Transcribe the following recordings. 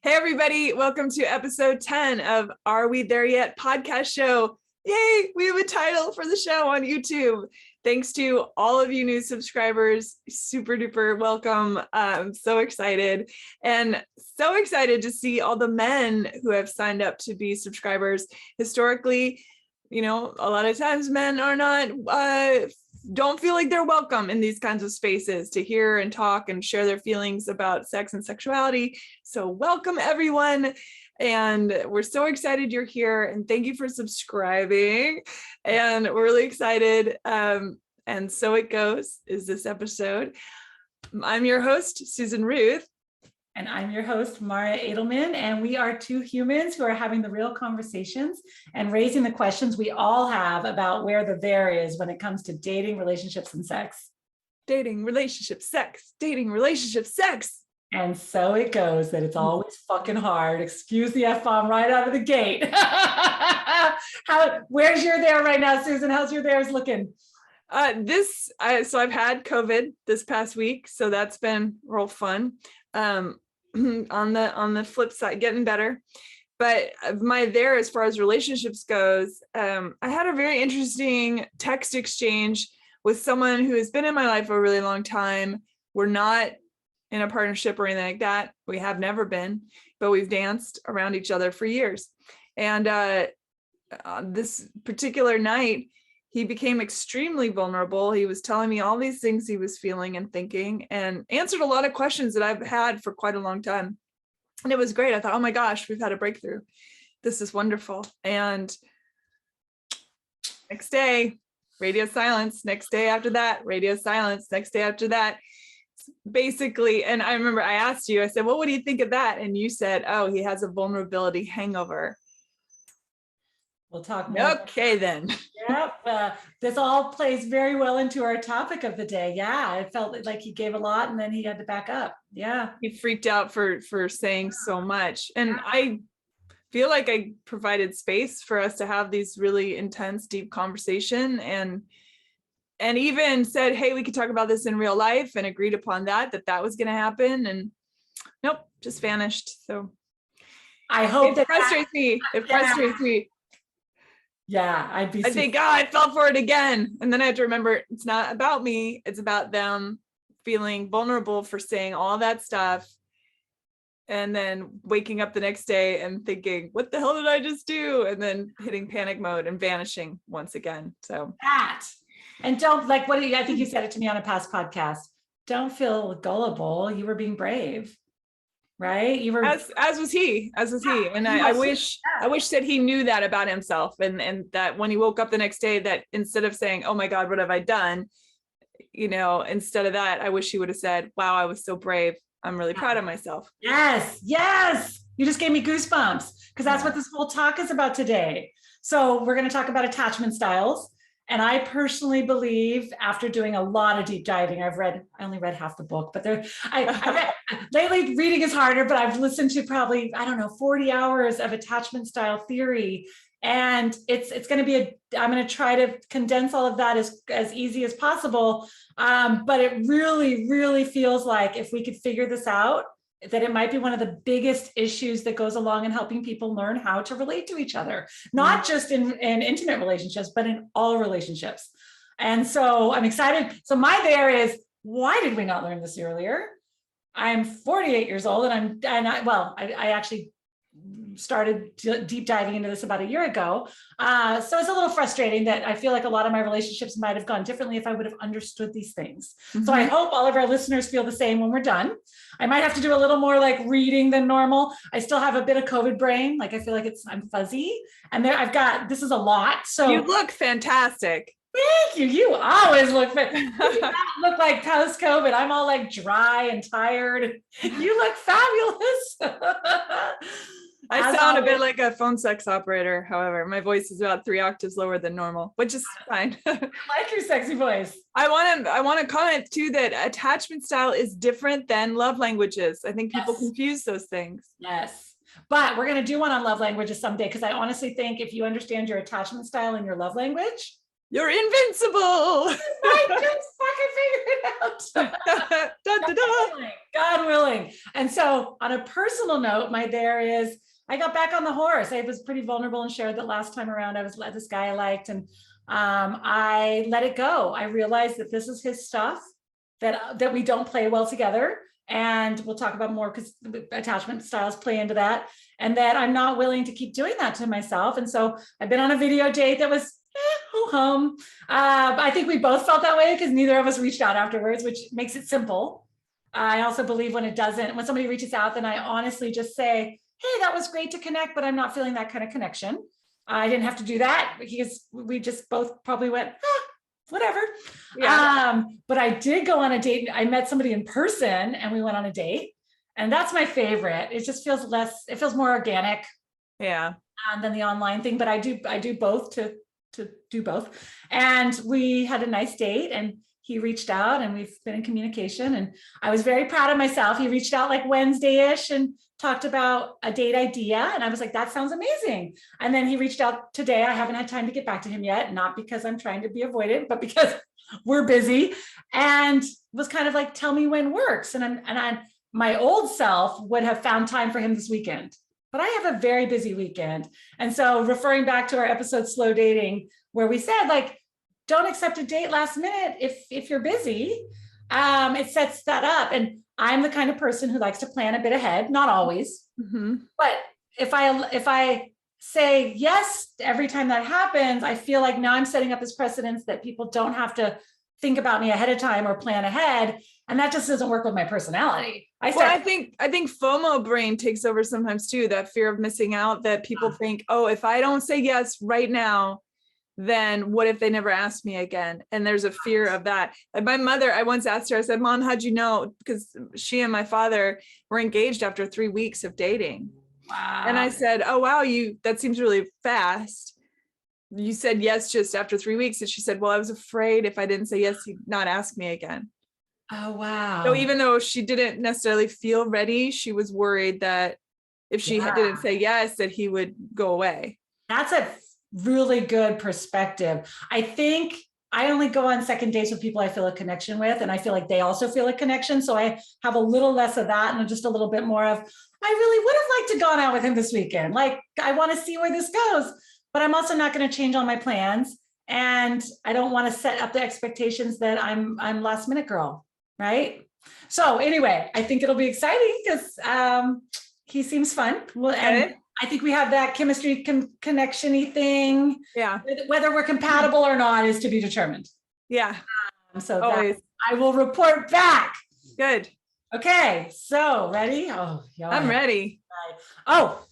Hey, everybody. Welcome to episode 10 of Are We There Yet podcast show. Yay, we have a title for the show on YouTube. Thanks to all of you new subscribers. Super duper welcome. I'm so excited and so excited to see all the men who have signed up to be subscribers. Historically, a lot of times men are not don't feel like they're welcome in these kinds of spaces to hear and talk and share their feelings about sex and sexuality. So welcome, everyone. And we're so excited you're here. And thank you for subscribing. And we're really excited. And so it goes is this episode. I'm your host, Susan Ruth. And I'm your host, Mara Adelman, and we are two humans who are having the real conversations and raising the questions we all have about where the there is when it comes to dating, relationships, and sex. Dating, relationships, sex, dating, relationships, sex. And so it goes that it's always fucking hard. Excuse the F-bomb right out of the gate. Where's your there right now, Susan? How's your there's looking? So I've had COVID this past week, so that's been real fun. On the flip side, getting better. But my there as far as relationships goes, I had a very interesting text exchange with someone who has been in my life for a really long time. We're not in a partnership or anything like that. We have never been, but we've danced around each other for years. And this particular night, he became extremely vulnerable. He was telling me all these things he was feeling and thinking and answered a lot of questions that I've had for quite a long time. And it was great. I thought, oh my gosh, we've had a breakthrough. This is wonderful. And next day, radio silence. Next day after that, radio silence. Next day after that. Basically, and I remember I asked you, I said, well, what do you think of that? And you said, oh, he has a vulnerability hangover. We'll talk more. Okay, then. Yep. This all plays very well into our topic of the day. Yeah, it felt like he gave a lot and then he had to back up. Yeah. He freaked out for saying so much. And I feel like I provided space for us to have these really intense, deep conversation and even said, hey, we could talk about this in real life, and agreed upon that was going to happen. And nope, just vanished. So I hope it frustrates me. It frustrates me. Yeah, I think, I fell for it again. And then I have to remember it's not about me. It's about them feeling vulnerable for saying all that stuff. And then waking up the next day and thinking, what the hell did I just do? And then hitting panic mode and vanishing once again. So that. And don't I think you said it to me on a past podcast. Don't feel gullible. You were being brave. Right? You were as was he. And I wish that he knew that about himself, and that when he woke up the next day, that instead of saying, oh my God, what have I done? Instead of that, I wish he would have said, wow, I was so brave. I'm really proud of myself. Yes. You just gave me goosebumps because that's what this whole talk is about today. So we're going to talk about attachment styles. And I personally believe, after doing a lot of deep diving, I only read half the book, but lately reading is harder, but I've listened to probably, 40 hours of attachment style theory. And it's going to be I'm going to try to condense all of that as easy as possible. But it really, really feels like if we could figure this out, that it might be one of the biggest issues that goes along in helping people learn how to relate to each other, not just in intimate relationships, but in all relationships. And so I'm excited. So my there is, why did we not learn this earlier? I'm 48 years old I actually started deep diving into this about a year ago. So it's a little frustrating that I feel like a lot of my relationships might have gone differently if I would have understood these things. Mm-hmm. So I hope all of our listeners feel the same when we're done. I might have to do a little more reading than normal. I still have a bit of COVID brain. I feel like I'm fuzzy, and this is a lot. So you look fantastic. Thank you. You always look fit. You do not look like post-COVID. I'm all dry and tired. You look fabulous. I sound a bit like a phone sex operator. However, my voice is about 3 octaves lower than normal, which is fine. I like your sexy voice. I want to comment too that attachment style is different than love languages. I think people confuse those things. Yes. But we're going to do one on love languages someday, because I honestly think if you understand your attachment style and your love language, You're invincible. I just fucking figured it out. Da, da, da. God willing. And so on a personal note, I got back on the horse. I was pretty vulnerable and shared that last time around I was this guy I liked, and I let it go. I realized that this is his stuff, that we don't play well together. And we'll talk about more because attachment styles play into that, and that I'm not willing to keep doing that to myself. And so I've been on a video date that was ho-hum. I think we both felt that way because neither of us reached out afterwards, which makes it simple. I also believe when somebody reaches out, then I honestly just say, hey, that was great to connect, but I'm not feeling that kind of connection. I didn't have to do that because we just both probably went, whatever. Yeah. But I did go on a date. I met somebody in person and we went on a date, and that's my favorite. It just feels more organic. Yeah. Than the online thing, but I do both to do both. And we had a nice date, and he reached out, and we've been in communication, and I was very proud of myself. He reached out like Wednesday-ish and talked about a date idea. And I was like, that sounds amazing. And then he reached out today. I haven't had time to get back to him yet, not because I'm trying to be avoidant, but because we're busy, and was kind of like, tell me when works. And my old self would have found time for him this weekend, but I have a very busy weekend. And so referring back to our episode, Slow Dating, where we said, like, don't accept a date last minute if you're busy. It sets that up. And I'm the kind of person who likes to plan a bit ahead, not always. Mm-hmm. But if I say yes every time that happens, I feel like now I'm setting up this precedence that people don't have to think about me ahead of time or plan ahead. And that just doesn't work with my personality. I think FOMO brain takes over sometimes too, that fear of missing out, that people think, oh, if I don't say yes right now, then what if they never ask me again? And there's a fear of that. And my mother, I once asked her, I said, Mom, how'd you know? Because she and my father were engaged after 3 weeks of dating. Wow. And I said, oh, wow, that seems really fast. You said yes just after 3 weeks. And she said, well, I was afraid if I didn't say yes, he'd not ask me again. Oh, wow. So even though she didn't necessarily feel ready, she was worried that if she didn't say yes, that he would go away. That's a really good perspective. I think I only go on second dates with people I feel a connection with, and I feel like they also feel a connection. So I have a little less of that and just a little bit more of, I really would have liked to gone out with him this weekend. Like, I want to see where this goes, but I'm also not going to change all my plans. And I don't want to set up the expectations that I'm last minute girl. Right. So anyway, I think it'll be exciting because he seems fun. Well, and I think we have that chemistry connection-y thing. Yeah. Whether we're compatible or not is to be determined. Yeah. So I will report back. Good. Okay. So ready? Oh, I'm ready. Oh,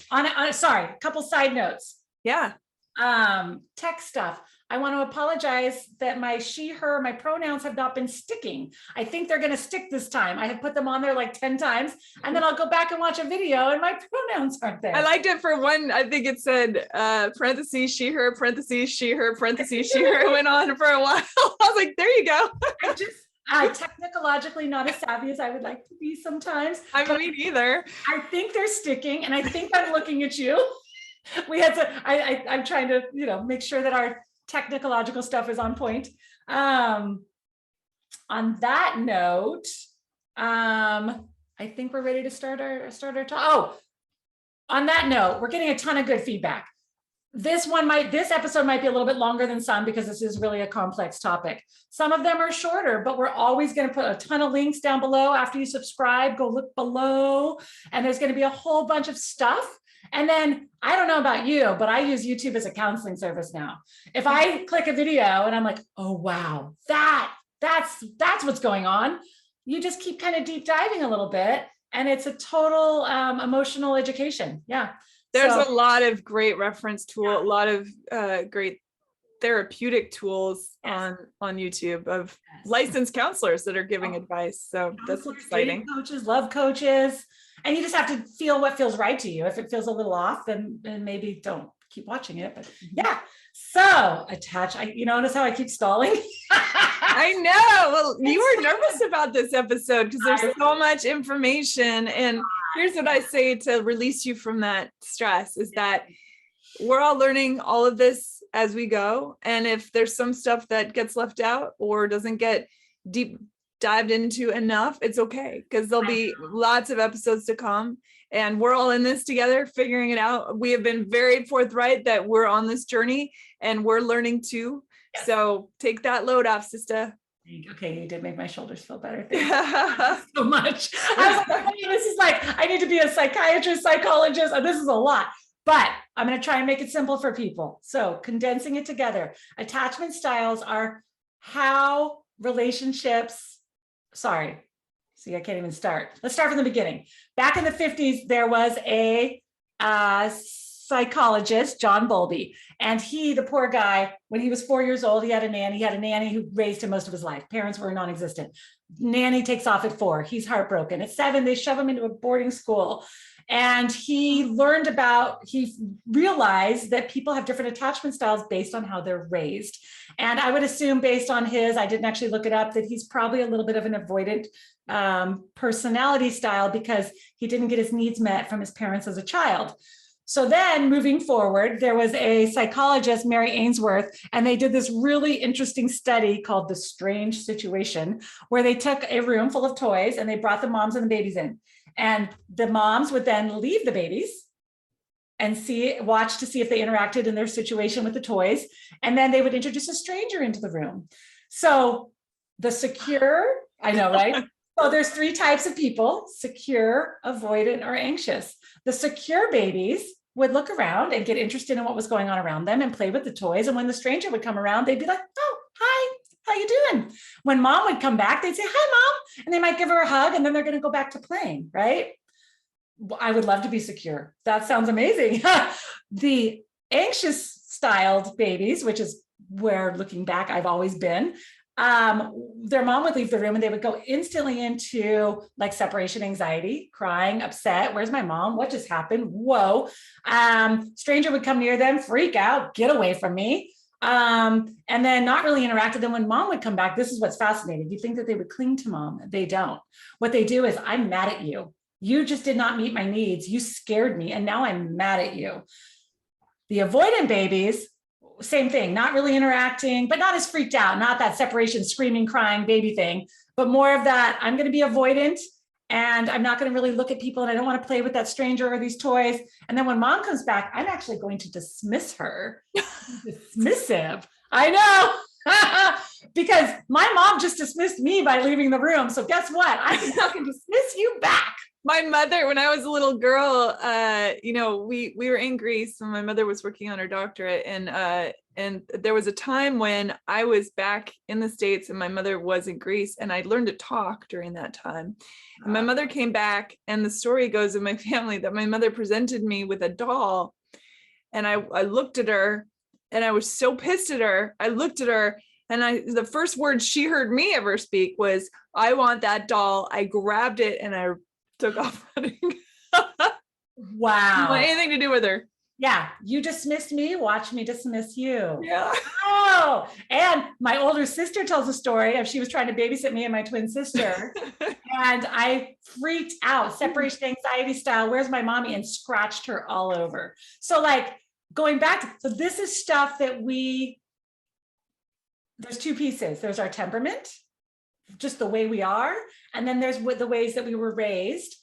sorry. A couple side notes. Yeah. Tech stuff. I want to apologize that my she, her, my pronouns have not been sticking. I think they're going to stick this time. I have put them on there like 10 times, and then I'll go back and watch a video and my pronouns aren't there. I liked it for one. I think it said parentheses, she, her, parentheses, she, her, parentheses, she, her. It went on for a while. I was like, there you go. I'm technologically not as savvy as I would like to be sometimes. I mean, either. I think they're sticking, and I think I'm looking at you. I'm trying to, make sure that our technological stuff is on point. On that note, I think we're ready to start our talk. Oh, on that note, we're getting a ton of good feedback. This episode might be a little bit longer than some because this is really a complex topic. Some of them are shorter, but we're always going to put a ton of links down below. After you subscribe, go look below, and there's going to be a whole bunch of stuff. And then I don't know about you, but I use YouTube as a counseling service now. If I click a video and I'm like, oh, wow, that's what's going on. You just keep kind of deep diving a little bit, and it's a total emotional education. Yeah. There's a lot of great reference tool, a lot of great therapeutic tools on YouTube of licensed counselors that are giving advice. So that's exciting. Coaches, love coaches. And you just have to feel what feels right to you. If it feels a little off, then maybe don't keep watching it. But yeah. So you notice how I keep stalling? I know. Well, you were nervous about this episode because there's so much information. And here's what I say to release you from that stress is that we're all learning all of this as we go. And if there's some stuff that gets left out or doesn't get deep dived into enough, it's okay, because there'll be lots of episodes to come, and we're all in this together, figuring it out. We have been very forthright that we're on this journey and we're learning too. Yes. So take that load off, sister. Okay, you did make my shoulders feel better. Thank you so much. I was like, this is like, I need to be a psychiatrist, psychologist, and this is a lot. But I'm going to try and make it simple for people. So condensing it together, attachment styles are how relationships, see, I can't even start. Let's start from the beginning. Back in the 50s, there was a psychologist, John Bowlby, and he, the poor guy, when he was 4 years old, he had a nanny who raised him most of his life. Parents were non-existent. Nanny takes off at 4. He's heartbroken. At 7, they shove him into a boarding school. And he realized that people have different attachment styles based on how they're raised. And I would assume, based on his, I didn't actually look it up, that he's probably a little bit of an avoidant personality style, because he didn't get his needs met from his parents as a child. So then moving forward, there was a psychologist, Mary Ainsworth, and they did this really interesting study called The Strange Situation, where they took a room full of toys and they brought the moms and the babies in. And the moms would then leave the babies and watch to see if they interacted in their situation with the toys. And then they would introduce a stranger into the room. So the secure, I know, right? So there's 3 types of people: secure, avoidant, or anxious. The secure babies would look around and get interested in what was going on around them and play with the toys. And when the stranger would come around, they'd be like, oh, hi, how you doing? When mom would come back, they'd say, hi, mom. And they might give her a hug, and then they're going to go back to playing, right? I would love to be secure. That sounds amazing. The anxious styled babies, which is where, looking back, I've always been, their mom would leave the room and they would go instantly into like separation anxiety, crying, upset. Where's my mom? What just happened? Whoa. Stranger would come near them, freak out, get away from me. And then not really interact with them. When mom would come back, this is what's fascinating. You think that they would cling to mom. They don't. What they do is, I'm mad at you. You just did not meet my needs. You scared me. And now I'm mad at you. The avoidant babies, same thing, not really interacting, but not as freaked out, not that separation, screaming, crying baby thing, but more of that, I'm going to be avoidant and I'm not going to really look at people and I don't want to play with that stranger or these toys. And then when mom comes back, I'm actually going to dismiss her. Dismissive. I know. Because my mom just dismissed me by leaving the room. So guess what? I can fucking dismiss you back. My mother, when I was a little girl, we were in Greece and my mother was working on her doctorate, and there was a time when I was back in the States and my mother was in Greece, and I learned to talk during that time. And my mother came back, and the story goes in my family that my mother presented me with a doll, and I looked at her and I was so pissed at her. I looked at her and the first words she heard me ever speak was, I want that doll. I grabbed it and I took off running. Wow. Didn't want anything to do with her. Yeah. You dismissed me. Watch me dismiss you. Yeah. Oh, and my older sister tells a story of she was trying to babysit me and my twin sister. And I freaked out, separation anxiety style. Where's my mommy? And scratched her all over. So like going back, so this is stuff that there's 2 pieces. There's our temperament, just the way we are. And then there's the ways that we were raised.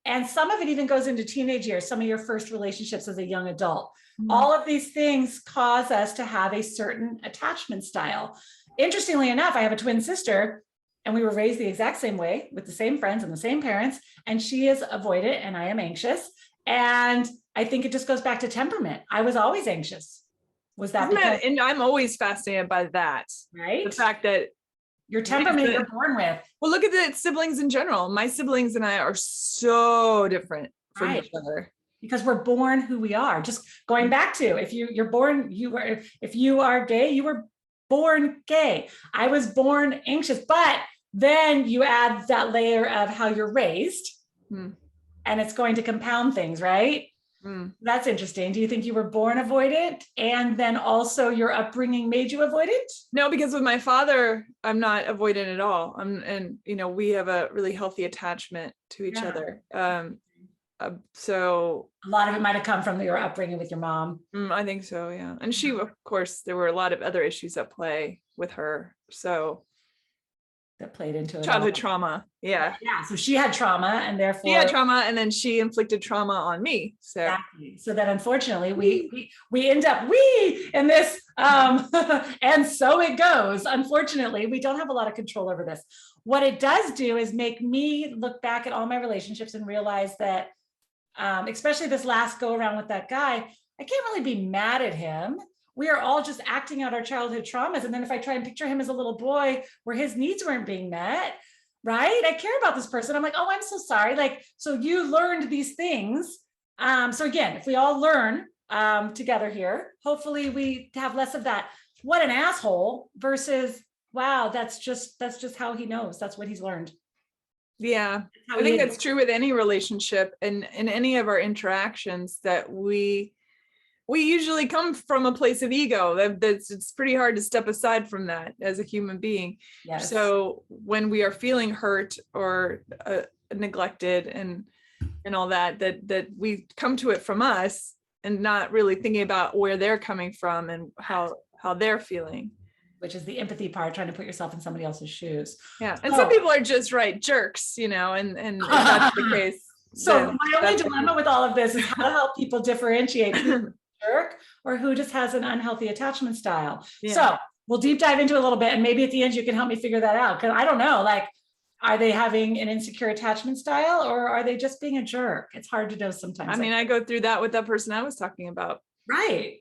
And some of it even goes into teenage years, some of your first relationships as a young adult. Mm-hmm. All of these things cause us to have a certain attachment style. Interestingly enough, I have a twin sister and we were raised the exact same way with the same friends and the same parents. And she is avoidant and I am anxious. And I think it just goes back to temperament. I was always anxious. Was that because? And I'm always fascinated by that. Right. The fact that your temperament you're born with. Well, look at the siblings in general. My siblings and I are so different from each other. Because we're born who we are. Just going back to, if you are gay, you were born gay. I was born anxious, but then you add that layer of how you're raised and it's going to compound things, right? That's interesting. Do you think you were born avoidant and then also your upbringing made you avoidant? No, because with my father, I'm not avoidant at all. We have a really healthy attachment to each other. So a lot of it might have come from your upbringing with your mom. I think so, yeah. And she, of course, there were a lot of other issues at play with her. So that played into it. Childhood trauma. Yeah. Yeah. So she had trauma, and therefore she had trauma, and then she inflicted trauma on me. So exactly. So that unfortunately we end up in this and so it goes. Unfortunately, we don't have a lot of control over this. What it does do is make me look back at all my relationships and realize that especially this last go around with that guy, I can't really be mad at him. We are all just acting out our childhood traumas. And then if I try and picture him as a little boy where his needs weren't being met, right? I care about this person. I'm like, oh, I'm so sorry. Like, so you learned these things. So again, if we all learn together here, hopefully we have less of that. What an asshole versus, wow, that's just how he knows. That's what he's learned. Yeah, I think that's true with any relationship and in any of our interactions, that we usually come from a place of ego. It's pretty hard to step aside from that as a human being. Yes. So when we are feeling hurt or neglected and all that we come to it from us and not really thinking about where they're coming from and how they're feeling. Which is the empathy part, trying to put yourself in somebody else's shoes. Yeah. And some people are just jerks, and if that's the case. So my only dilemma with all of this is how to help people differentiate who's a jerk or who just has an unhealthy attachment style. Yeah. So we'll deep dive into it a little bit, and maybe at the end you can help me figure that out. Because I don't know, like, are they having an insecure attachment style or are they just being a jerk? It's hard to know sometimes. I mean, I go through that with that person I was talking about. Right.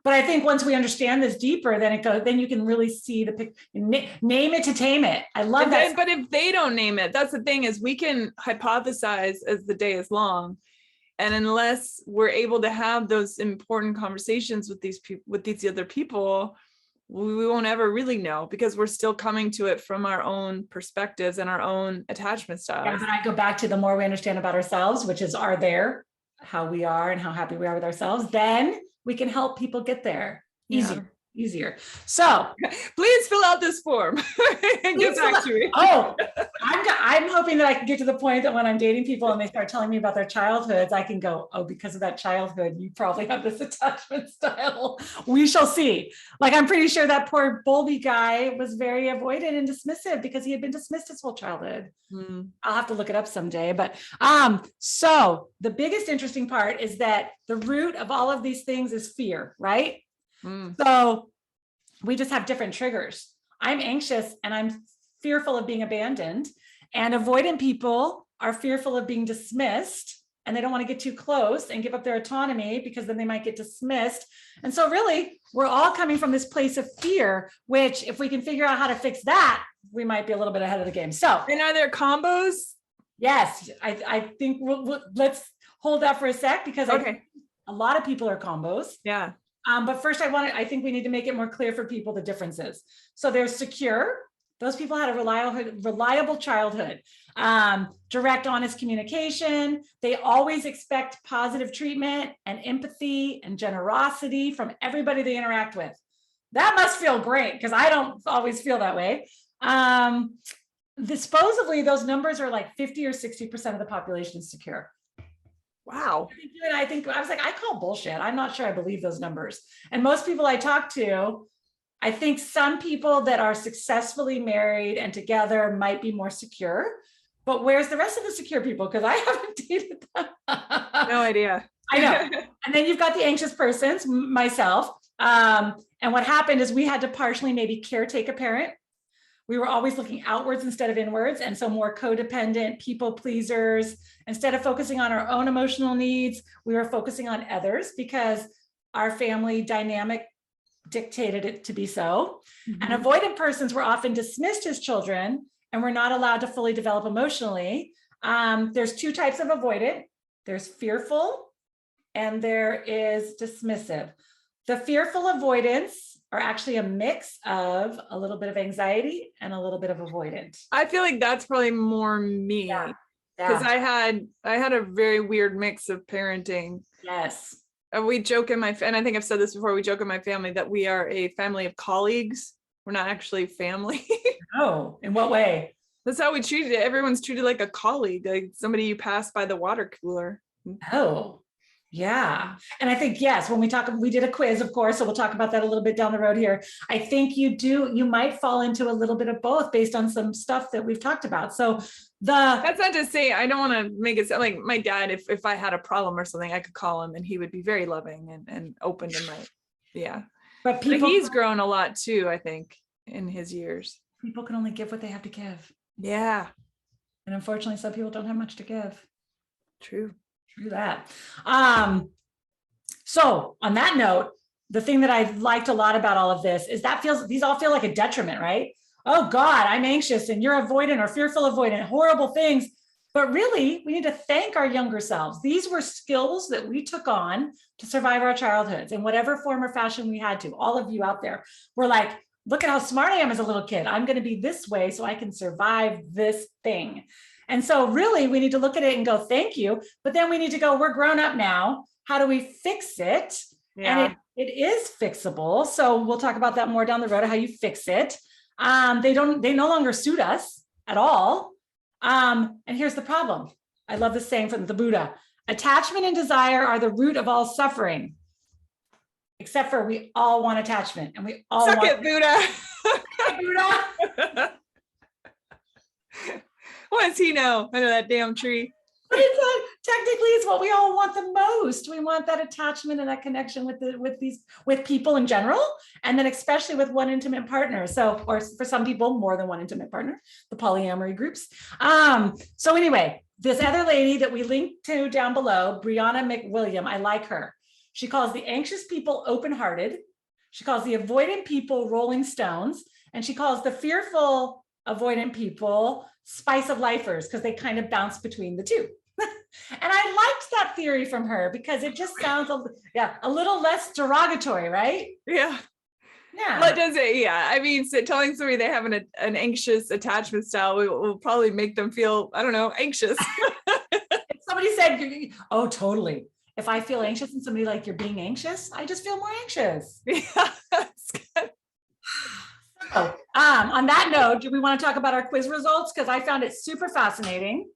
But I think once we understand this deeper, then you can really see name it to tame it. I love that. But if they don't name it, that's the thing, is we can hypothesize as the day is long. And unless we're able to have those important conversations with these other people, we won't ever really know, because we're still coming to it from our own perspectives and our own attachment styles. Yeah, but I go back to the more we understand about ourselves, which is how we are and how happy we are with ourselves, then we can help people get there easier. So please fill out this form and get back to me. Oh, I'm hoping that I can get to the point that when I'm dating people and they start telling me about their childhoods, I can go, oh, because of that childhood, you probably have this attachment style. We shall see. Like, I'm pretty sure that poor Bowlby guy was very avoidant and dismissive because he had been dismissed his whole childhood. I'll have to look it up someday. But so the biggest interesting part is that the root of all of these things is fear, right? So we just have different triggers. I'm anxious and I'm fearful of being abandoned, and avoidant people are fearful of being dismissed, and they don't want to get too close and give up their autonomy because then they might get dismissed. And so really, we're all coming from this place of fear, which if we can figure out how to fix that, we might be a little bit ahead of the game. So, and are there combos? Yes, I think let's hold that for a sec, because a lot of people are combos. Yeah. But first I think we need to make it more clear for people the differences. So there's secure. Those people had a reliable childhood, direct, honest communication. They always expect positive treatment and empathy and generosity from everybody they interact with. That must feel great, because I don't always feel that way. Supposedly those numbers are like 50 or 60% of the population is secure. Wow. I was like, I call bullshit. I'm not sure I believe those numbers. And most people I talk to, I think some people that are successfully married and together might be more secure, but where's the rest of the secure people? Because I haven't dated them. No idea. I know. And then you've got the anxious persons, myself. And what happened is we had to partially maybe caretake a parent. We were always looking outwards instead of inwards. And so more codependent, people pleasers. Instead of focusing on our own emotional needs, we were focusing on others because our family dynamic dictated it to be so. And avoidant persons were often dismissed as children and were not allowed to fully develop emotionally. There's two types of avoidant. There's fearful and there is dismissive. The fearful avoidance are actually a mix of a little bit of anxiety and a little bit of avoidant. I feel like that's probably more me, because I had a very weird mix of parenting. Yes. We joke and I think I've said this before, we joke in my family that we are a family of colleagues. We're not actually family. Oh, in what way? That's how we treat it. Everyone's treated like a colleague, like somebody you pass by the water cooler. Oh, yeah. And I think, yes, when we did a quiz, of course, so we'll talk about that a little bit down the road here. I think you might fall into a little bit of both based on some stuff that we've talked about. So that's not to say, I don't want to make it sound like my dad, if I had a problem or something, I could call him and he would be very loving and open to my, But he's grown a lot too, I think, in his years. People can only give what they have to give. Yeah. And unfortunately, some people don't have much to give. True that. So on that note, the thing that I liked a lot about all of this is these all feel like a detriment, right? Oh God, I'm anxious and you're avoidant or fearful avoidant, horrible things. But really, we need to thank our younger selves. These were skills that we took on to survive our childhoods in whatever form or fashion we had to. All of you out there were like, look at how smart I am as a little kid. I'm going to be this way so I can survive this thing. And so really, we need to look at it and go, thank you. But then we need to go, we're grown up now. How do we fix it? Yeah. And it is fixable. So we'll talk about that more down the road, how you fix it. They no longer suit us at all. And here's the problem. I love this saying from the Buddha: attachment and desire are the root of all suffering. Except for we all want attachment and we all Suck want it, Buddha. Buddha. What does he know under that damn tree? But technically it's what we all want the most. We want that attachment and that connection with people in general, and then especially with one intimate partner. So, or for some people, more than one intimate partner, the polyamory groups. So anyway, this other lady that we linked to down below, Brianna McWilliam, I like her. She calls the anxious people open-hearted. She calls the avoidant people rolling stones, and she calls the fearful avoidant people spice of lifers, because they kind of bounce between the two. And I liked that theory from her because it just sounds a little less derogatory, right? Yeah. Yeah. Well, does it? Yeah. I mean, so telling somebody they have an anxious attachment style will probably make them feel, I don't know, anxious. If somebody said, oh, totally. If I feel anxious and somebody like, you're being anxious, I just feel more anxious. Yeah. So, on that note, do we want to talk about our quiz results? Because I found it super fascinating.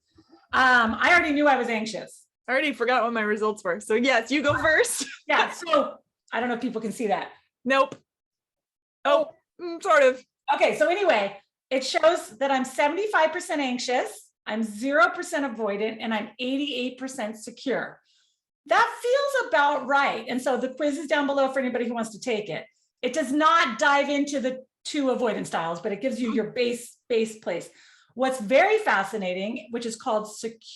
I already knew I was anxious. I already forgot what my results were. So yes, you go first. Yeah. So I don't know if people can see that. Nope. Oh, sort of. Okay. So anyway, it shows that I'm 75% anxious, I'm 0% avoidant, and I'm 88% secure. That feels about right. And so the quiz is down below for anybody who wants to take it. It does not dive into the 2 avoidance styles, but it gives you your base place. What's very fascinating, which is called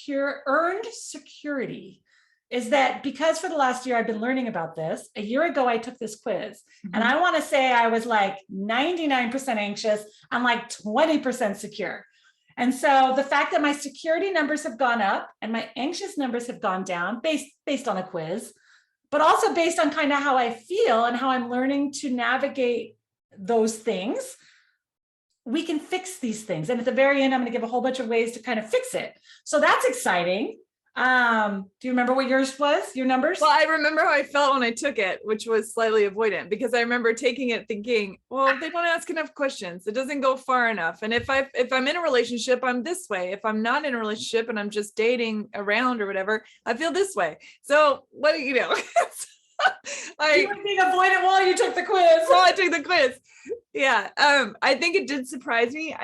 earned security, is that because for the last year I've been learning about this. A year ago I took this quiz, and I want to say I was like 99% anxious. I'm like 20% secure. And so the fact that my security numbers have gone up and my anxious numbers have gone down based on a quiz, but also based on kind of how I feel and how I'm learning to navigate those things, we can fix these things. And at the very end, I'm going to give a whole bunch of ways to kind of fix it. So that's exciting. Do you remember what yours was, your numbers? Well, I remember how I felt when I took it, which was slightly avoidant, because I remember taking it thinking, well, they don't ask enough questions. It doesn't go far enough. And if I'm in a relationship, I'm this way. If I'm not in a relationship and I'm just dating around or whatever, I feel this way. So what do you know? You were being avoidant while you took the quiz. While I took the quiz. Yeah. I think it did surprise me.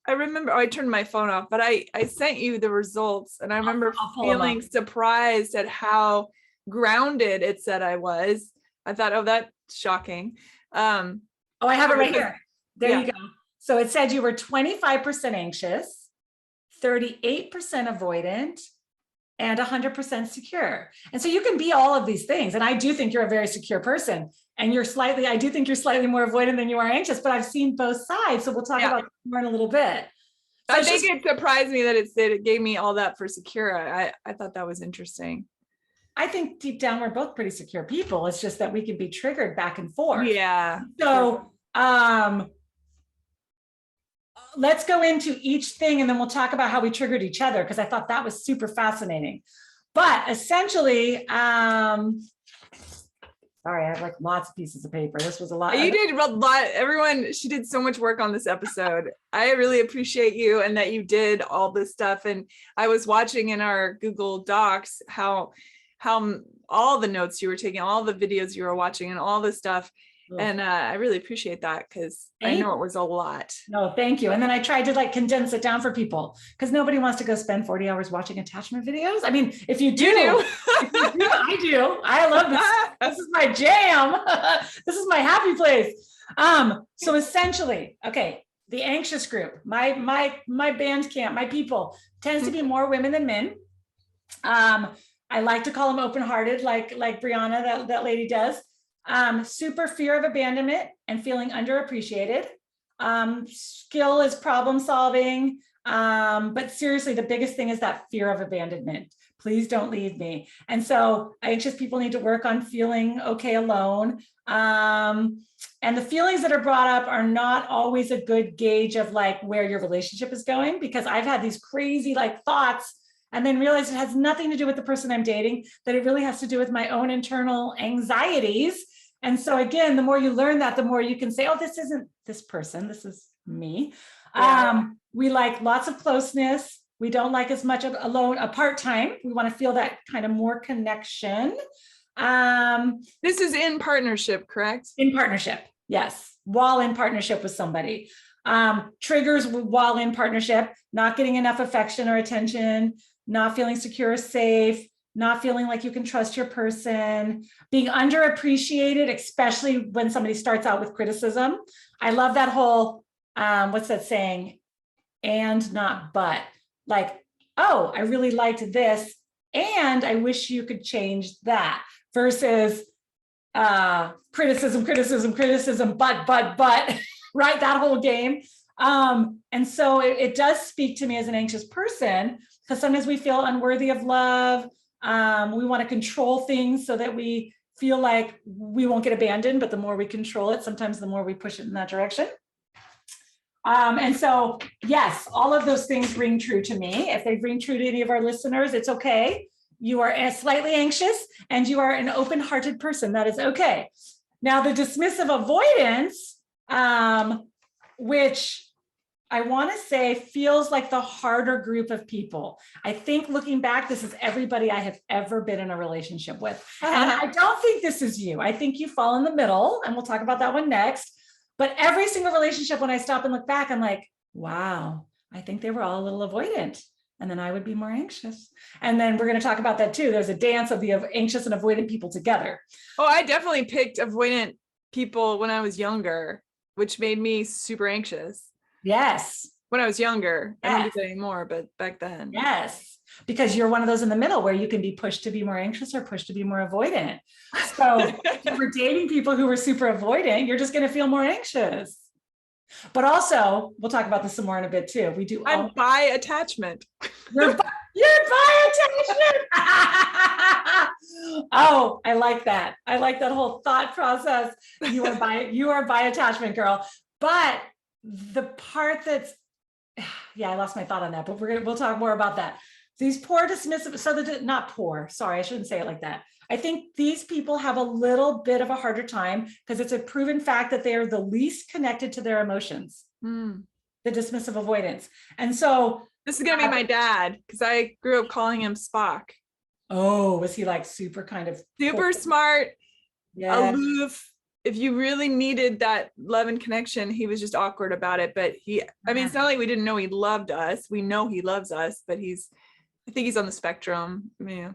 I remember, I turned my phone off, but I sent you the results, and I remember feeling surprised at how grounded it said I was. I thought, oh, that's shocking. I have it right here. There you go. So it said you were 25% anxious, 38% avoidant, and 100% secure. And so you can be all of these things. And I do think you're a very secure person, and I do think you're slightly more avoidant than you are anxious, but I've seen both sides. So we'll talk about that more in a little bit. So I think it surprised me that it gave me all that for secure. I thought that was interesting. I think deep down, we're both pretty secure people. It's just that we can be triggered back and forth. Yeah. So, let's go into each thing, and then we'll talk about how we triggered each other, because I thought that was super fascinating. But essentially, Sorry, I have like lots of pieces of paper. This was a lot. You did a lot. Everyone, she did so much work on this episode. I really appreciate you and that you did all this stuff. And I was watching in our Google Docs how all the notes you were taking, all the videos you were watching and all this stuff. And I really appreciate that because I know it was a lot. No, thank you. And then I tried to like condense it down for people because nobody wants to go spend 40 hours watching attachment videos. I mean, if you do, I do. I love this. This is my jam. This is my happy place. So essentially, okay, the anxious group, my band camp, my people tends to be more women than men. I like to call them open-hearted, like Brianna, that lady does. Super fear of abandonment and feeling underappreciated. Skill is problem solving. But seriously, the biggest thing is that fear of abandonment. Please don't leave me. And so anxious people need to work on feeling okay alone. And the feelings that are brought up are not always a good gauge of like where your relationship is going, because I've had these crazy like thoughts and then realized it has nothing to do with the person I'm dating, that it really has to do with my own internal anxieties. And so again, the more you learn that, the more you can say, oh, this isn't this person, this is me. Yeah. We like lots of closeness. We don't like as much of alone, apart time. We want to feel that kind of more connection. This is in partnership, correct? In partnership, yes. While in partnership with somebody. Triggers while in partnership, not getting enough affection or attention, not feeling secure or safe, not feeling like you can trust your person, being underappreciated, especially when somebody starts out with criticism. I love that whole, what's that saying? And not but. Like, oh, I really liked this, and I wish you could change that, versus criticism, but, right? That whole game. And so it does speak to me as an anxious person, because sometimes we feel unworthy of love. We want to control things so that we feel like we won't get abandoned, but the more we control it, sometimes the more we push it in that direction. And so, yes, all of those things ring true to me. If they ring true to any of our listeners, it's okay. You are slightly anxious and you are an open-hearted person. That is okay. Now, the dismissive avoidance, which I want to say feels like the harder group of people. I think looking back, this is everybody I have ever been in a relationship with. And I don't think this is you. I think you fall in the middle, and we'll talk about that one next. But every single relationship, when I stop and look back, I'm like, wow, I think they were all a little avoidant. And then I would be more anxious. And then we're going to talk about that too. There's a dance of the anxious and avoidant people together. Oh, I definitely picked avoidant people when I was younger, which made me super anxious. Yes. When I was younger. Yes. I don't do that anymore, but back then. Yes. Because you're one of those in the middle where you can be pushed to be more anxious or pushed to be more avoidant. So if you were dating people who were super avoidant, you're just going to feel more anxious. But also, we'll talk about this some more in a bit too. We do. I'm bi attachment. You're bi attachment. Oh, I like that. I like that whole thought process. You are bi attachment, girl. But the part that's, yeah, I lost my thought on that, but we'll talk more about that. These poor dismissive, so not poor, sorry, I shouldn't say it like that. I think these people have a little bit of a harder time because it's a proven fact that they are the least connected to their emotions, the dismissive avoidance. And so this is going to be my dad, because I grew up calling him Spock. Oh, was he like super kind of super smart, aloof? If you really needed that love and connection, he was just awkward about it. But I mean, it's not like we didn't know he loved us. We know he loves us, but I think he's on the spectrum. Yeah.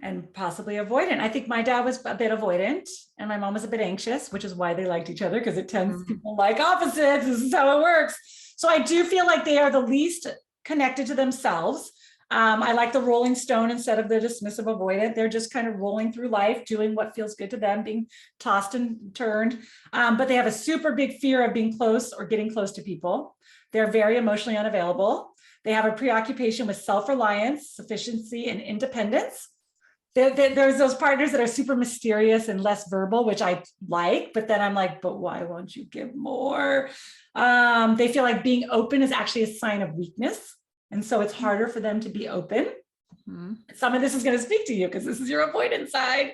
And possibly avoidant. I think my dad was a bit avoidant and my mom was a bit anxious, which is why they liked each other, because it tends people like opposites. This is how it works. So I do feel like they are the least connected to themselves. I like the rolling stone instead of the dismissive avoidant. They're just kind of rolling through life, doing what feels good to them, being tossed and turned. But they have a super big fear of being close or getting close to people. They're very emotionally unavailable. They have a preoccupation with self-reliance, sufficiency, and independence. There's those partners that are super mysterious and less verbal, which I like, but then I'm like, but why won't you give more? They feel like being open is actually a sign of weakness. And so it's harder for them to be open. Some of this is going to speak to you because this is your avoidance side.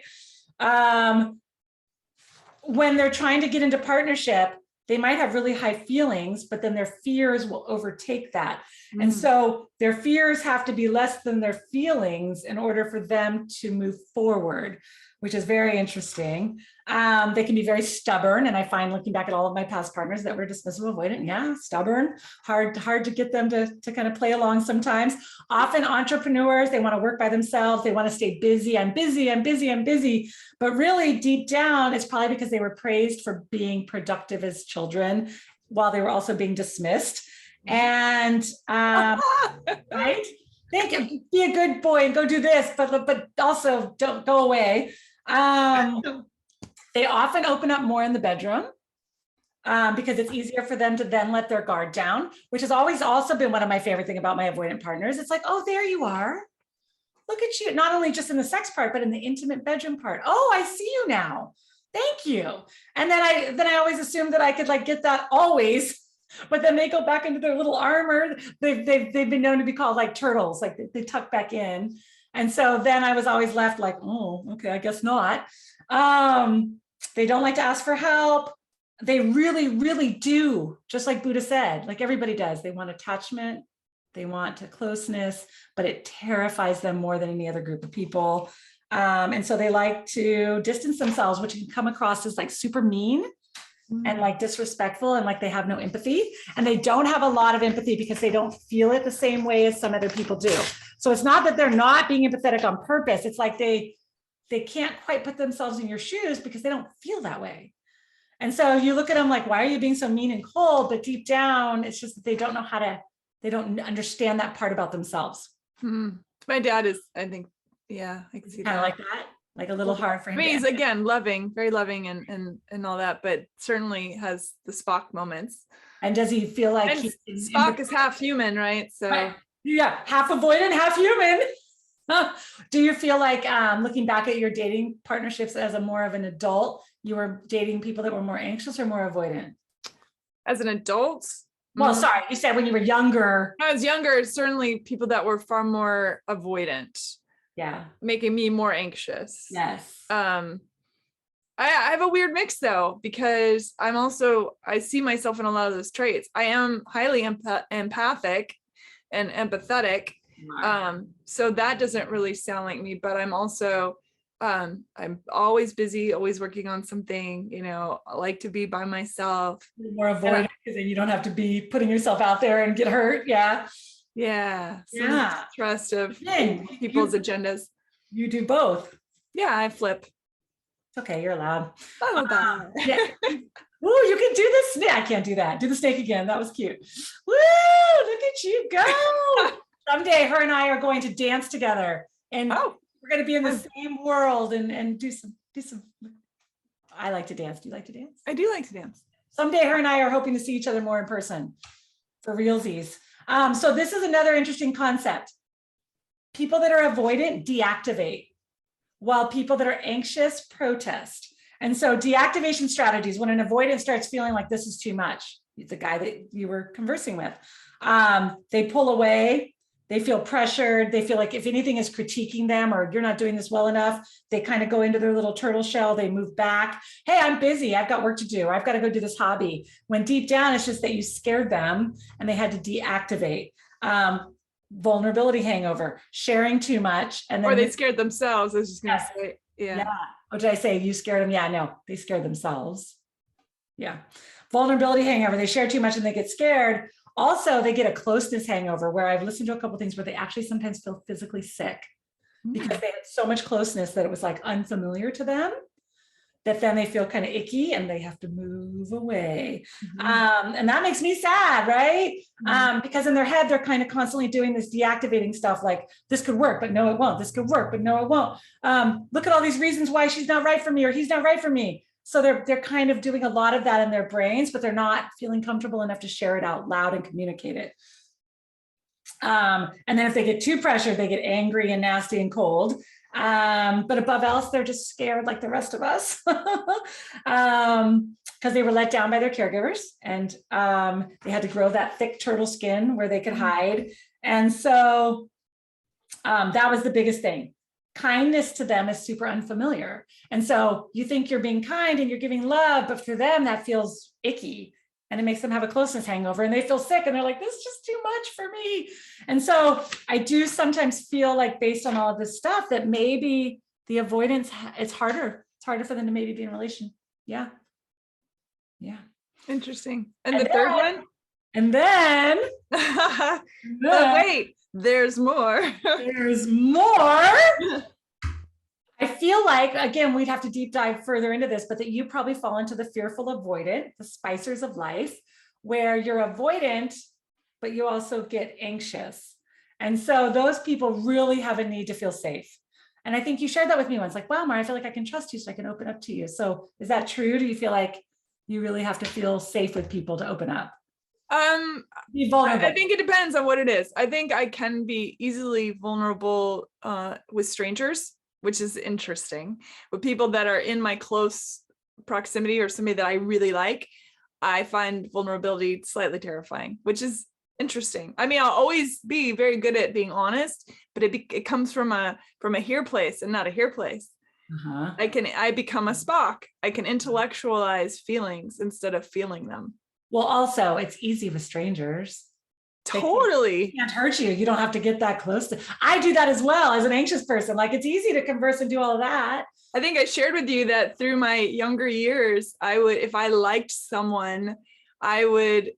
when they're trying to get into partnership, they might have really high feelings, but then their fears will overtake that. And so their fears have to be less than their feelings in order for them to move forward, which is very interesting. They can be very stubborn. And I find, looking back at all of my past partners that were dismissive avoidant, yeah, stubborn, hard to get them to kind of play along sometimes. Often entrepreneurs, they want to work by themselves. They want to stay busy. I'm busy, I'm busy, I'm busy. But really deep down, it's probably because they were praised for being productive as children while they were also being dismissed. And right? Think, be a good boy and go do this, but also don't go away. They often open up more in the bedroom because it's easier for them to then let their guard down, which has always also been one of my favorite things about my avoidant partners. It's like, oh, there you are. Look at you, not only just in the sex part, but in the intimate bedroom part. Oh, I see you now. Thank you. And then I always assumed that I could like get that always, but then they go back into their little armor. They've been known to be called like turtles, like they tuck back in. And so then I was always left like, oh, okay, I guess not. They don't like to ask for help. They really, really do, just like Buddha said, like everybody does. They want attachment, they want closeness, but it terrifies them more than any other group of people. And so they like to distance themselves, which can come across as like super mean and like disrespectful and like they have no empathy. And they don't have a lot of empathy because they don't feel it the same way as some other people do. So it's not that they're not being empathetic on purpose. It's like they can't quite put themselves in your shoes because they don't feel that way. And so you look at them like, why are you being so mean and cold? But deep down, it's just that they don't know how to, they don't understand that part about themselves. My dad is, I think, yeah, I can see Kind of that. like that, like a little hard for him. I mean, he's again loving, very loving, and all that, but certainly has the Spock moments. And does he feel like and Spock is half human, right? So right. Yeah, half avoidant, half human. Do you feel like looking back at your dating partnerships as a more of an adult, you were dating people that were more anxious or more avoidant? As an adult? Well, sorry, you said when you were younger. When I was younger, certainly people that were far more avoidant. Yeah. Making me more anxious. Yes. I have a weird mix though, because I see myself in a lot of those traits. I am highly empathic and empathetic. So that doesn't really sound like me, but I'm also, I'm always busy, always working on something, you know, I like to be by myself. More avoidant because then you don't have to be putting yourself out there and get hurt. Yeah. Yeah. Yeah. Trust of people's agendas. You do both. Yeah, I flip. It's okay, you're allowed. Yeah. Ooh, you can do this. Yeah, I can't do that. Do the snake again. That was cute. Woo! Look at you go. Someday her and I are going to dance together, and we're going to be in the same world and do some. I like to dance. Do you like to dance? I do like to dance. Someday her and I are hoping to see each other more in person for realsies. So this is another interesting concept. People that are avoidant deactivate, while people that are anxious protest. And so deactivation strategies, when an avoidant starts feeling like this is too much, the guy that you were conversing with, they pull away, they feel pressured, they feel like if anything is critiquing them or you're not doing this well enough, they kind of go into their little turtle shell, they move back. Hey, I'm busy, I've got work to do, I've got to go do this hobby. When deep down, it's just that you scared them and they had to deactivate. Vulnerability hangover, sharing too much. And then or they scared themselves, I was just going to say. Yeah. What did I say? You scared them? Yeah, no, they scared themselves. Yeah. Vulnerability hangover, they share too much and they get scared. Also, they get a closeness hangover where I've listened to a couple of things where they actually sometimes feel physically sick because they had so much closeness that it was like unfamiliar to them, that then they feel kind of icky and they have to move away. And that makes me sad, right? Because in their head, they're kind of constantly doing this deactivating stuff like, this could work, but no, it won't. This could work, but no, it won't. Look at all these reasons why she's not right for me or he's not right for me. So they're kind of doing a lot of that in their brains, but they're not feeling comfortable enough to share it out loud and communicate it. And then if they get too pressured, they get angry and nasty and cold. But above else, they're just scared like the rest of us because they were let down by their caregivers and they had to grow that thick turtle skin where they could hide. And so that was the biggest thing. kindness to them is super unfamiliar. And so you think you're being kind and you're giving love, but for them, that feels icky. And it makes them have a closeness hangover and they feel sick and they're like, this is just too much for me. And so I do sometimes feel like based on all of this stuff that maybe the avoidance, it's harder. It's harder for them to maybe be in a relation. Yeah. Yeah. Interesting. And the third one? And then, Oh, wait, there's more. There's more. I feel like, again, we'd have to deep dive further into this, but that you probably fall into the fearful avoidant, the spicers of life, where you're avoidant, but you also get anxious. And so those people really have a need to feel safe. And I think you shared that with me once, like, wow, Mar, I feel like I can trust you so I can open up to you. So is that true? Do you feel like you really have to feel safe with people to open up? Be vulnerable. I think it depends on what it is. I think I can be easily vulnerable with strangers, which is interesting. With people that are in my close proximity or somebody that I really like, I find vulnerability slightly terrifying, which is interesting. I mean, I'll always be very good at being honest, but it comes from a here place and not a here place. Uh-huh. I become a Spock. I can intellectualize feelings instead of feeling them. Well, also, it's easy with strangers. Totally. They can't hurt you. You don't have to get that close to. I do that as well as an anxious person. Like, it's easy to converse and do all of that. I think I shared with you that through my younger years, if I liked someone, I would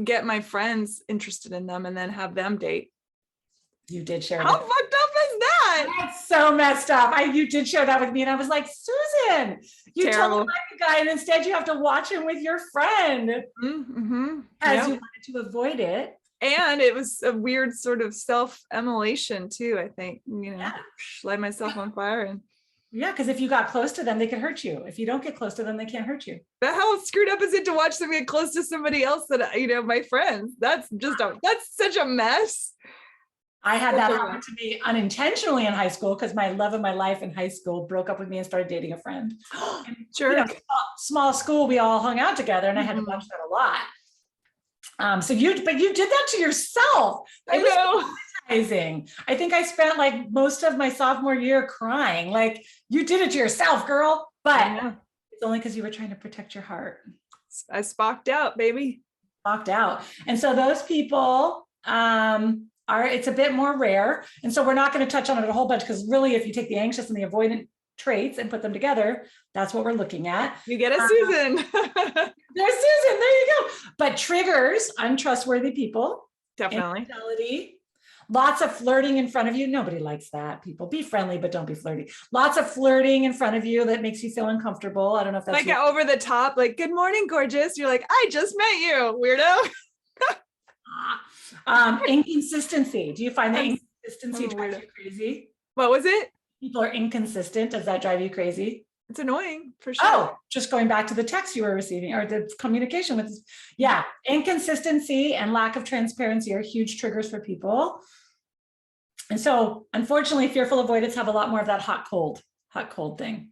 get my friends interested in them and then have them date. You did share How that. fucked up is that? That's so messed up. You did share that with me, and I was like, Susan, you Terrible. told me like a guy, and instead you have to watch him with your friend Mm-hmm. as you wanted to avoid it. And it was a weird sort of self-immolation too, I think, light myself on fire. And yeah, because if you got close to them, they could hurt you. If you don't get close to them, they can't hurt you. but how screwed up is it to watch them get close to somebody else that, my friends? That's such a mess. I had that happen to me unintentionally in high school because my love of my life in high school broke up with me and started dating a friend. Sure. Small school, we all hung out together, and I had to watch that a lot. But you did that to yourself. I know. Amazing. I think I spent like most of my sophomore year crying. Like, you did it to yourself, girl. But it's only because you were trying to protect your heart. I spocked out, baby. Spocked out. And so those people it's a bit more rare. And so we're not going to touch on it a whole bunch, because really, if you take the anxious and the avoidant traits and put them together, that's what we're looking at. You get a Susan. There's Susan. There you go. But triggers, untrustworthy people. Definitely. Infidelity, lots of flirting in front of you. Nobody likes that. People, be friendly, but don't be flirty. Lots of flirting in front of you that makes you feel uncomfortable. I don't know if that's like over the top, like, good morning, gorgeous. You're like, I just met you, weirdo. Inconsistency. Do you find that inconsistency drives you crazy? What was it? People are inconsistent. Does that drive you crazy? It's annoying for sure. Oh, just going back to the text you were receiving or the communication with. Yeah. Inconsistency and lack of transparency are huge triggers for people. And so unfortunately, fearful avoidants have a lot more of that hot, cold thing.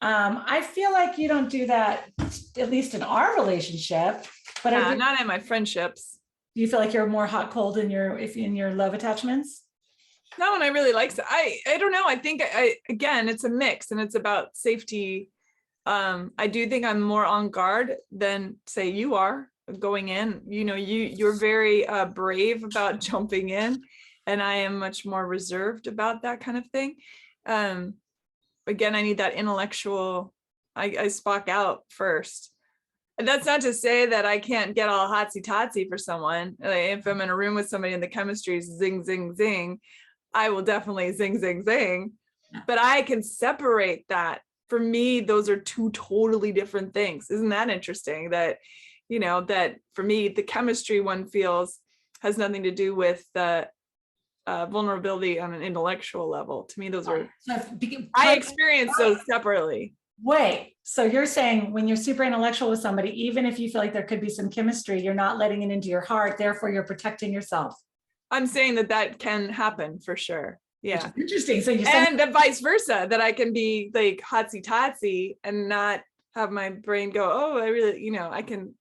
I feel like you don't do that, at least in our relationship, but not in my friendships. Do you feel like you're more hot, cold in your love attachments? Not when I really like it. I don't know. I think again, it's a mix, and it's about safety. I do think I'm more on guard than say you are going in. You're very brave about jumping in, and I am much more reserved about that kind of thing. Again, I need that intellectual. I Spock out first. And that's not to say that I can't get all hotsy-totsy for someone. Like, if I'm in a room with somebody and the chemistry is zing, zing, zing, I will definitely zing, zing, zing. But I can separate that. For me, those are two totally different things. Isn't that interesting? That, that for me, the chemistry one feels has nothing to do with the vulnerability on an intellectual level. To me, those are, I experience those separately. Wait, so you're saying when you're super intellectual with somebody, even if you feel like there could be some chemistry, you're not letting it into your heart, therefore you're protecting yourself. I'm saying that can happen for sure. Yeah. Interesting. So and the vice versa, that I can be like hotsy-totsy and not have my brain go, oh, I really, I can.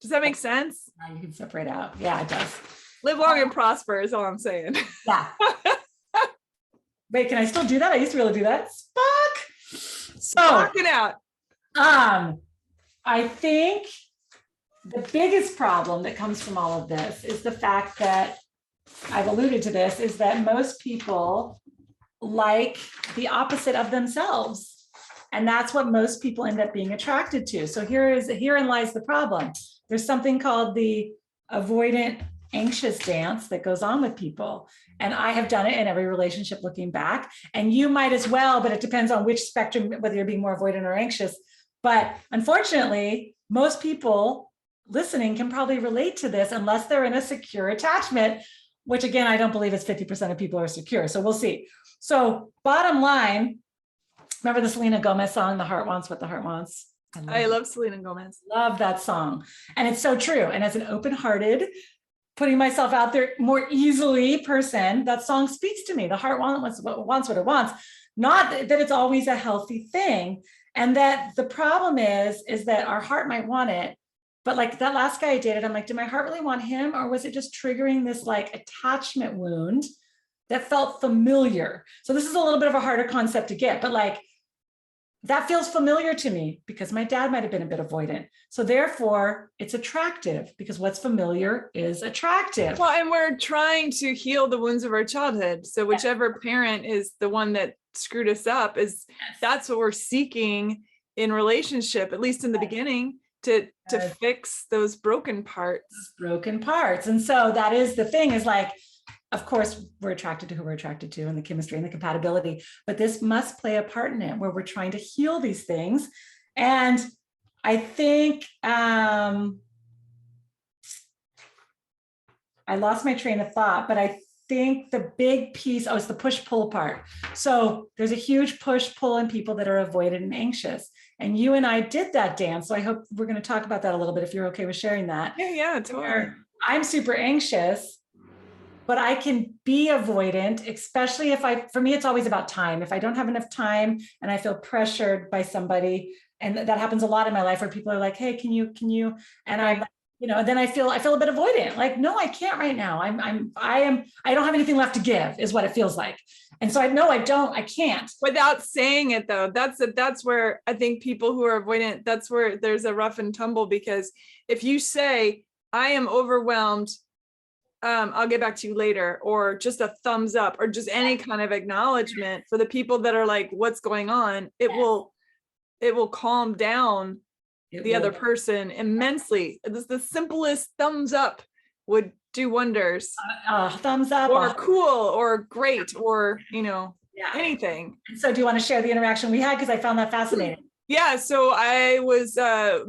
Does that make sense? You can separate out. Yeah, it does. Live long and prosper is all I'm saying. Yeah. Wait, can I still do that? I used to be able to do that. Spock. So Walking out. I think the biggest problem that comes from all of this is the fact that I've alluded to this, is that most people like the opposite of themselves. And that's what most people end up being attracted to. So herein lies the problem. There's something called the avoidant anxious dance that goes on with people. And I have done it in every relationship looking back, and you might as well, but it depends on which spectrum, whether you're being more avoidant or anxious. But unfortunately, most people listening can probably relate to this unless they're in a secure attachment, which again, I don't believe it's 50% of people are secure. So we'll see. So bottom line, remember the Selena Gomez song, The Heart Wants What the Heart Wants? I love Selena Gomez. Love that song. And it's so true. And as an open-hearted, putting myself out there more easily person, that song speaks to me. The heart wants what it wants. Not that it's always a healthy thing. And that the problem is that our heart might want it. But like that last guy I dated, I'm like, did my heart really want him? Or was it just triggering this like attachment wound that felt familiar? So this is a little bit of a harder concept to get, but like, that feels familiar to me because my dad might have been a bit avoidant. So therefore it's attractive because what's familiar is attractive. Well, and we're trying to heal the wounds of our childhood. So whichever parent is the one that screwed us up that's what we're seeking in relationship, at least in the beginning, to fix those broken parts. And so that is the thing, is like, of course, we're attracted to who we're attracted to and the chemistry and the compatibility, but this must play a part in it where we're trying to heal these things. And I think I lost my train of thought, but I think the big piece, it's the push-pull part. So there's a huge push-pull in people that are avoidant and anxious. And you and I did that dance. So I hope we're going to talk about that a little bit if you're okay with sharing that. Yeah, totally. I'm super anxious, but I can be avoidant, especially for me, it's always about time. If I don't have enough time and I feel pressured by somebody, and that happens a lot in my life where people are like, hey, can you, and I'm, then I feel a bit avoidant. Like, no, I can't right now. I don't have anything left to give is what it feels like. And so I can't. Without saying it though, that's where I think people who are avoidant, that's where there's a rough and tumble, because if you say, I am overwhelmed, I'll get back to you later, or just a thumbs up, or just any kind of acknowledgement for the people that are like, what's going on? It will calm down the other person immensely. The simplest thumbs up would do wonders. Thumbs up, or cool, or great, or anything. So do you want to share the interaction we had? Because I found that fascinating. Yeah, so I was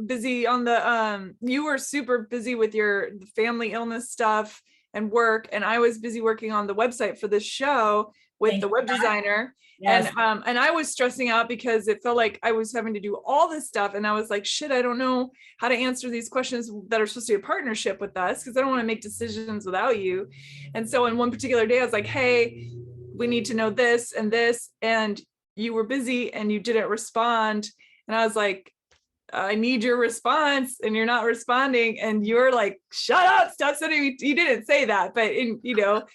busy on you were super busy with your family illness stuff and work, and I was busy working on the website for this show with the web designer. Yes. And I was stressing out because it felt like I was having to do all this stuff, and I was like, shit, I don't know how to answer these questions that are supposed to be a partnership with us, because I don't want to make decisions without you. And so in one particular day I was like, hey, we need to know this and this, and you were busy and you didn't respond. And I was like, I need your response, and you're not responding. And you're like, shut up, stop sending me. You didn't say that, but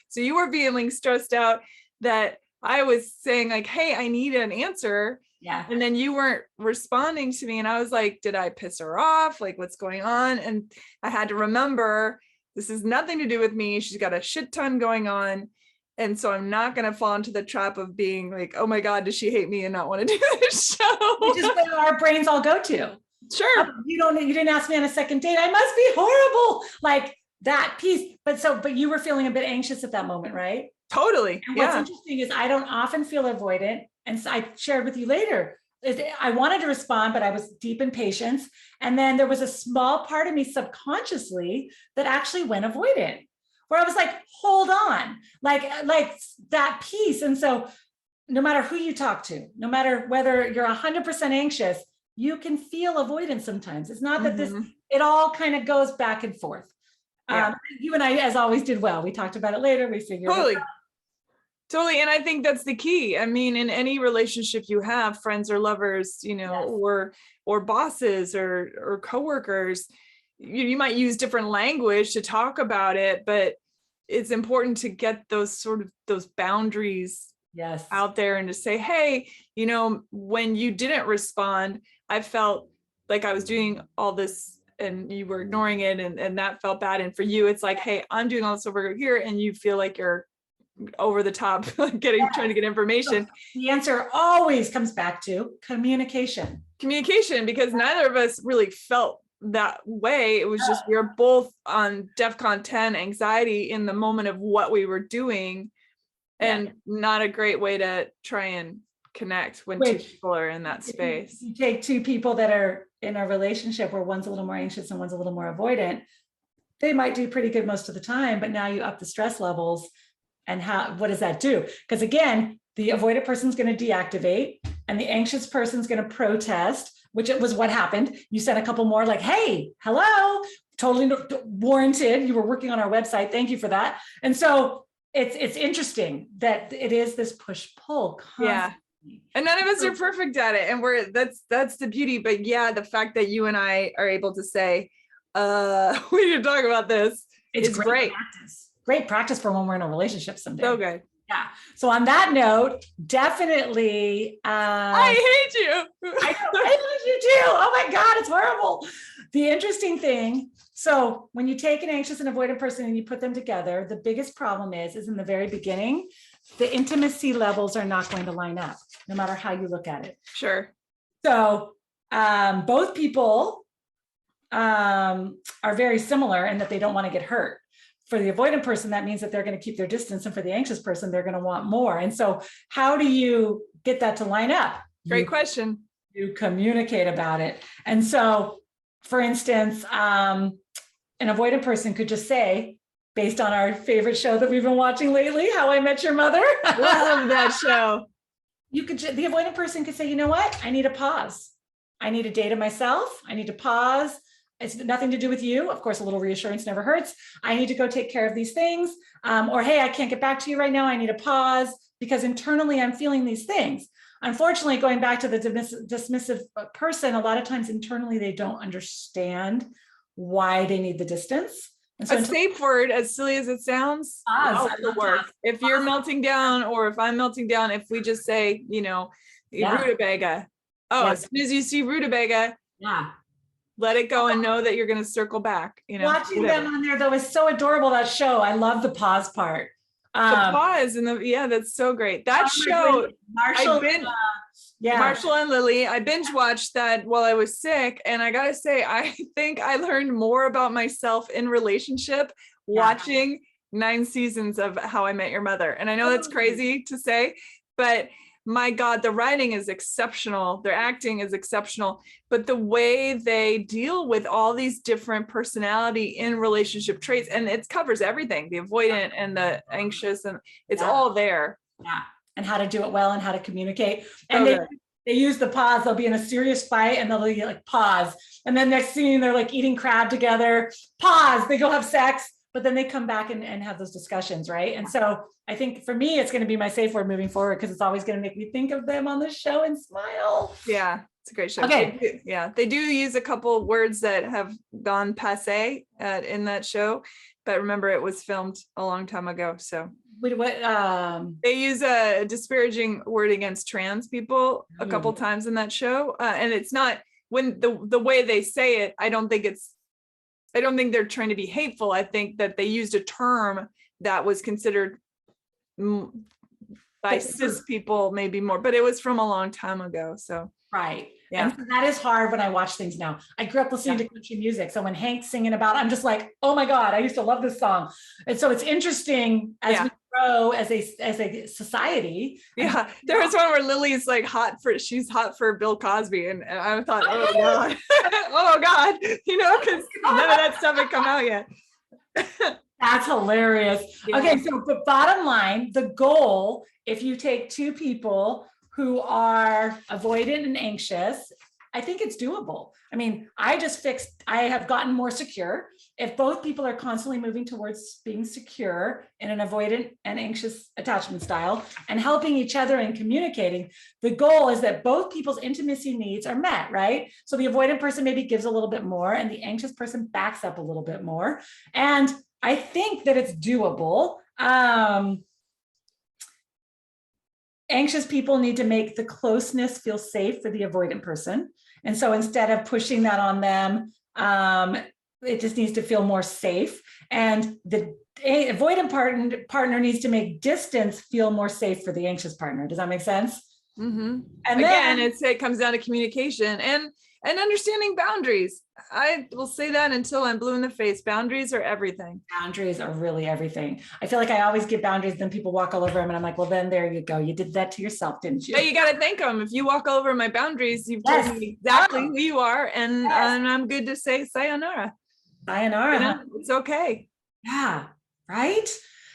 so you were feeling stressed out that I was saying like, hey, I need an answer. Yeah. And then you weren't responding to me. And I was like, did I piss her off? Like, what's going on? And I had to remember, this has nothing to do with me. She's got a shit ton going on. And so I'm not going to fall into the trap of being like, oh my God, does she hate me and not want to do this show? Which is where our brains all go to. Sure. You didn't ask me on a second date. I must be horrible. Like that piece. But you were feeling a bit anxious at that moment, right? Totally. And what's interesting is I don't often feel avoidant. And so I shared with you later, I wanted to respond, but I was deep in patience. And then there was a small part of me subconsciously that actually went avoidant, where I was like, hold on, like that piece. And so no matter who you talk to, no matter whether you're 100% anxious, you can feel avoidance sometimes. It's not that it all kind of goes back and forth. Yeah. You and I, as always, did well. We talked about it later. We figured it out. Totally. And I think that's the key. I mean, in any relationship you have, friends or lovers, yes. or bosses or coworkers, you might use different language to talk about it, but it's important to get those boundaries Yes. out there and to say, hey, when you didn't respond, I felt like I was doing all this and you were ignoring it, and that felt bad. And for you, it's like, hey, I'm doing all this over here, and you feel like you're over the top, trying to get information. So the answer always comes back to communication. Because neither of us really felt that way. It was just, we were both on DEFCON 10 anxiety in the moment of what we were doing, and not a great way to try and connect when two people are in that space. You take two people that are in a relationship where one's a little more anxious and one's a little more avoidant, they might do pretty good most of the time, but now you up the stress levels. And what does that do? Because again, the avoidant person's going to deactivate and the anxious person's going to protest, which it was what happened. You sent a couple more like, hey, hello, totally warranted. You were working on our website. Thank you for that. And so it's interesting that it is this push-pull constantly. Yeah. And none of us are perfect at it. And that's the beauty. But yeah, the fact that you and I are able to say, we need to talk about this. It's great. Great practice for when we're in a relationship someday. So good. Yeah. So on that note, definitely. I hate you. I hate you too. Oh my God, it's horrible. The interesting thing. So when you take an anxious and avoidant person and you put them together, the biggest problem is in the very beginning, the intimacy levels are not going to line up, no matter how you look at it. Sure. So both people are very similar in that they don't want to get hurt. For the avoidant person, that means that they're going to keep their distance. And for the anxious person, they're going to want more. And so how do you get that to line up? Great question. You communicate about it. And so, for instance, an avoidant person could just say, based on our favorite show that we've been watching lately, How I Met Your Mother. Love that show. The avoidant person could say, you know what? I need a pause. I need a day to myself. I need to pause. It's nothing to do with you. Of course, a little reassurance never hurts. I need to go take care of these things. Or, hey, I can't get back to you right now. I need a pause because internally I'm feeling these things. Unfortunately, going back to the dismissive person, a lot of times internally they don't understand why they need the distance. And so a safe word, as silly as it sounds, will work. If you're melting down, or if I'm melting down, if we just say, rutabaga. As soon as you see rutabaga, let it go and know that you're going to circle back. Watching them on there though is so adorable. That show, I love the pause part. The pause and that's so great. That show, Marshall and Lily, I binge watched that while I was sick, and I gotta say, I think I learned more about myself in relationship watching 9 seasons of How I Met Your Mother. And I know that's crazy to say, but my God, the writing is exceptional. Their acting is exceptional, but the way they deal with all these different personality in relationship traits, and it covers everything, the avoidant and the anxious, and it's all there. Yeah. And how to do it well and how to communicate. And they use the pause. They'll be in a serious fight and they'll be like, pause. And then next scene, they're like eating crab together, pause, they go have sex, but then they come back and have those discussions, right? And so I think for me, it's going to be my safe word moving forward, because it's always going to make me think of them on the show and smile. Yeah, it's a great show. Okay. They do use a couple words that have gone passé in that show, but remember, it was filmed a long time ago. So they use a disparaging word against trans people a couple times in that show, and it's not, when the way they say it, I don't think they're trying to be hateful. I think that they used a term that was considered by cis people maybe more, but it was from a long time ago. So right. Yeah. And so that is hard when I watch things now. I grew up listening to country music. So when Hank's singing about, I'm just like, oh my God, I used to love this song. And so it's interesting as we grow as a society. Yeah. There was one where Lily's like she's hot for Bill Cosby. And I thought, oh God, oh God, because none of that stuff had come out yet. That's hilarious. Yeah. Okay. So but bottom line, the goal, if you take two people who are avoidant and anxious, I think it's doable. I mean, I have gotten more secure. If both people are constantly moving towards being secure in an avoidant and anxious attachment style and helping each other and communicating, the goal is that both people's intimacy needs are met, right? So the avoidant person maybe gives a little bit more and the anxious person backs up a little bit more. And I think that it's doable. anxious people need to make the closeness feel safe for the avoidant person. And so instead of pushing that on them, it just needs to feel more safe. And the avoidant partner needs to make distance feel more safe for the anxious partner. Does that make sense? Mm-hmm. And again, it comes down to communication and understanding boundaries. I will say that until I'm blue in the face. Boundaries are everything. Boundaries are really everything. I feel like I always get boundaries, then people walk all over them, and I'm like, well, then there you go. You did that to yourself, didn't you? But you got to thank them. If you walk all over my boundaries, you've told me exactly who you are, and I'm good to say sayonara. Sayonara. You know, it's okay. Yeah, right?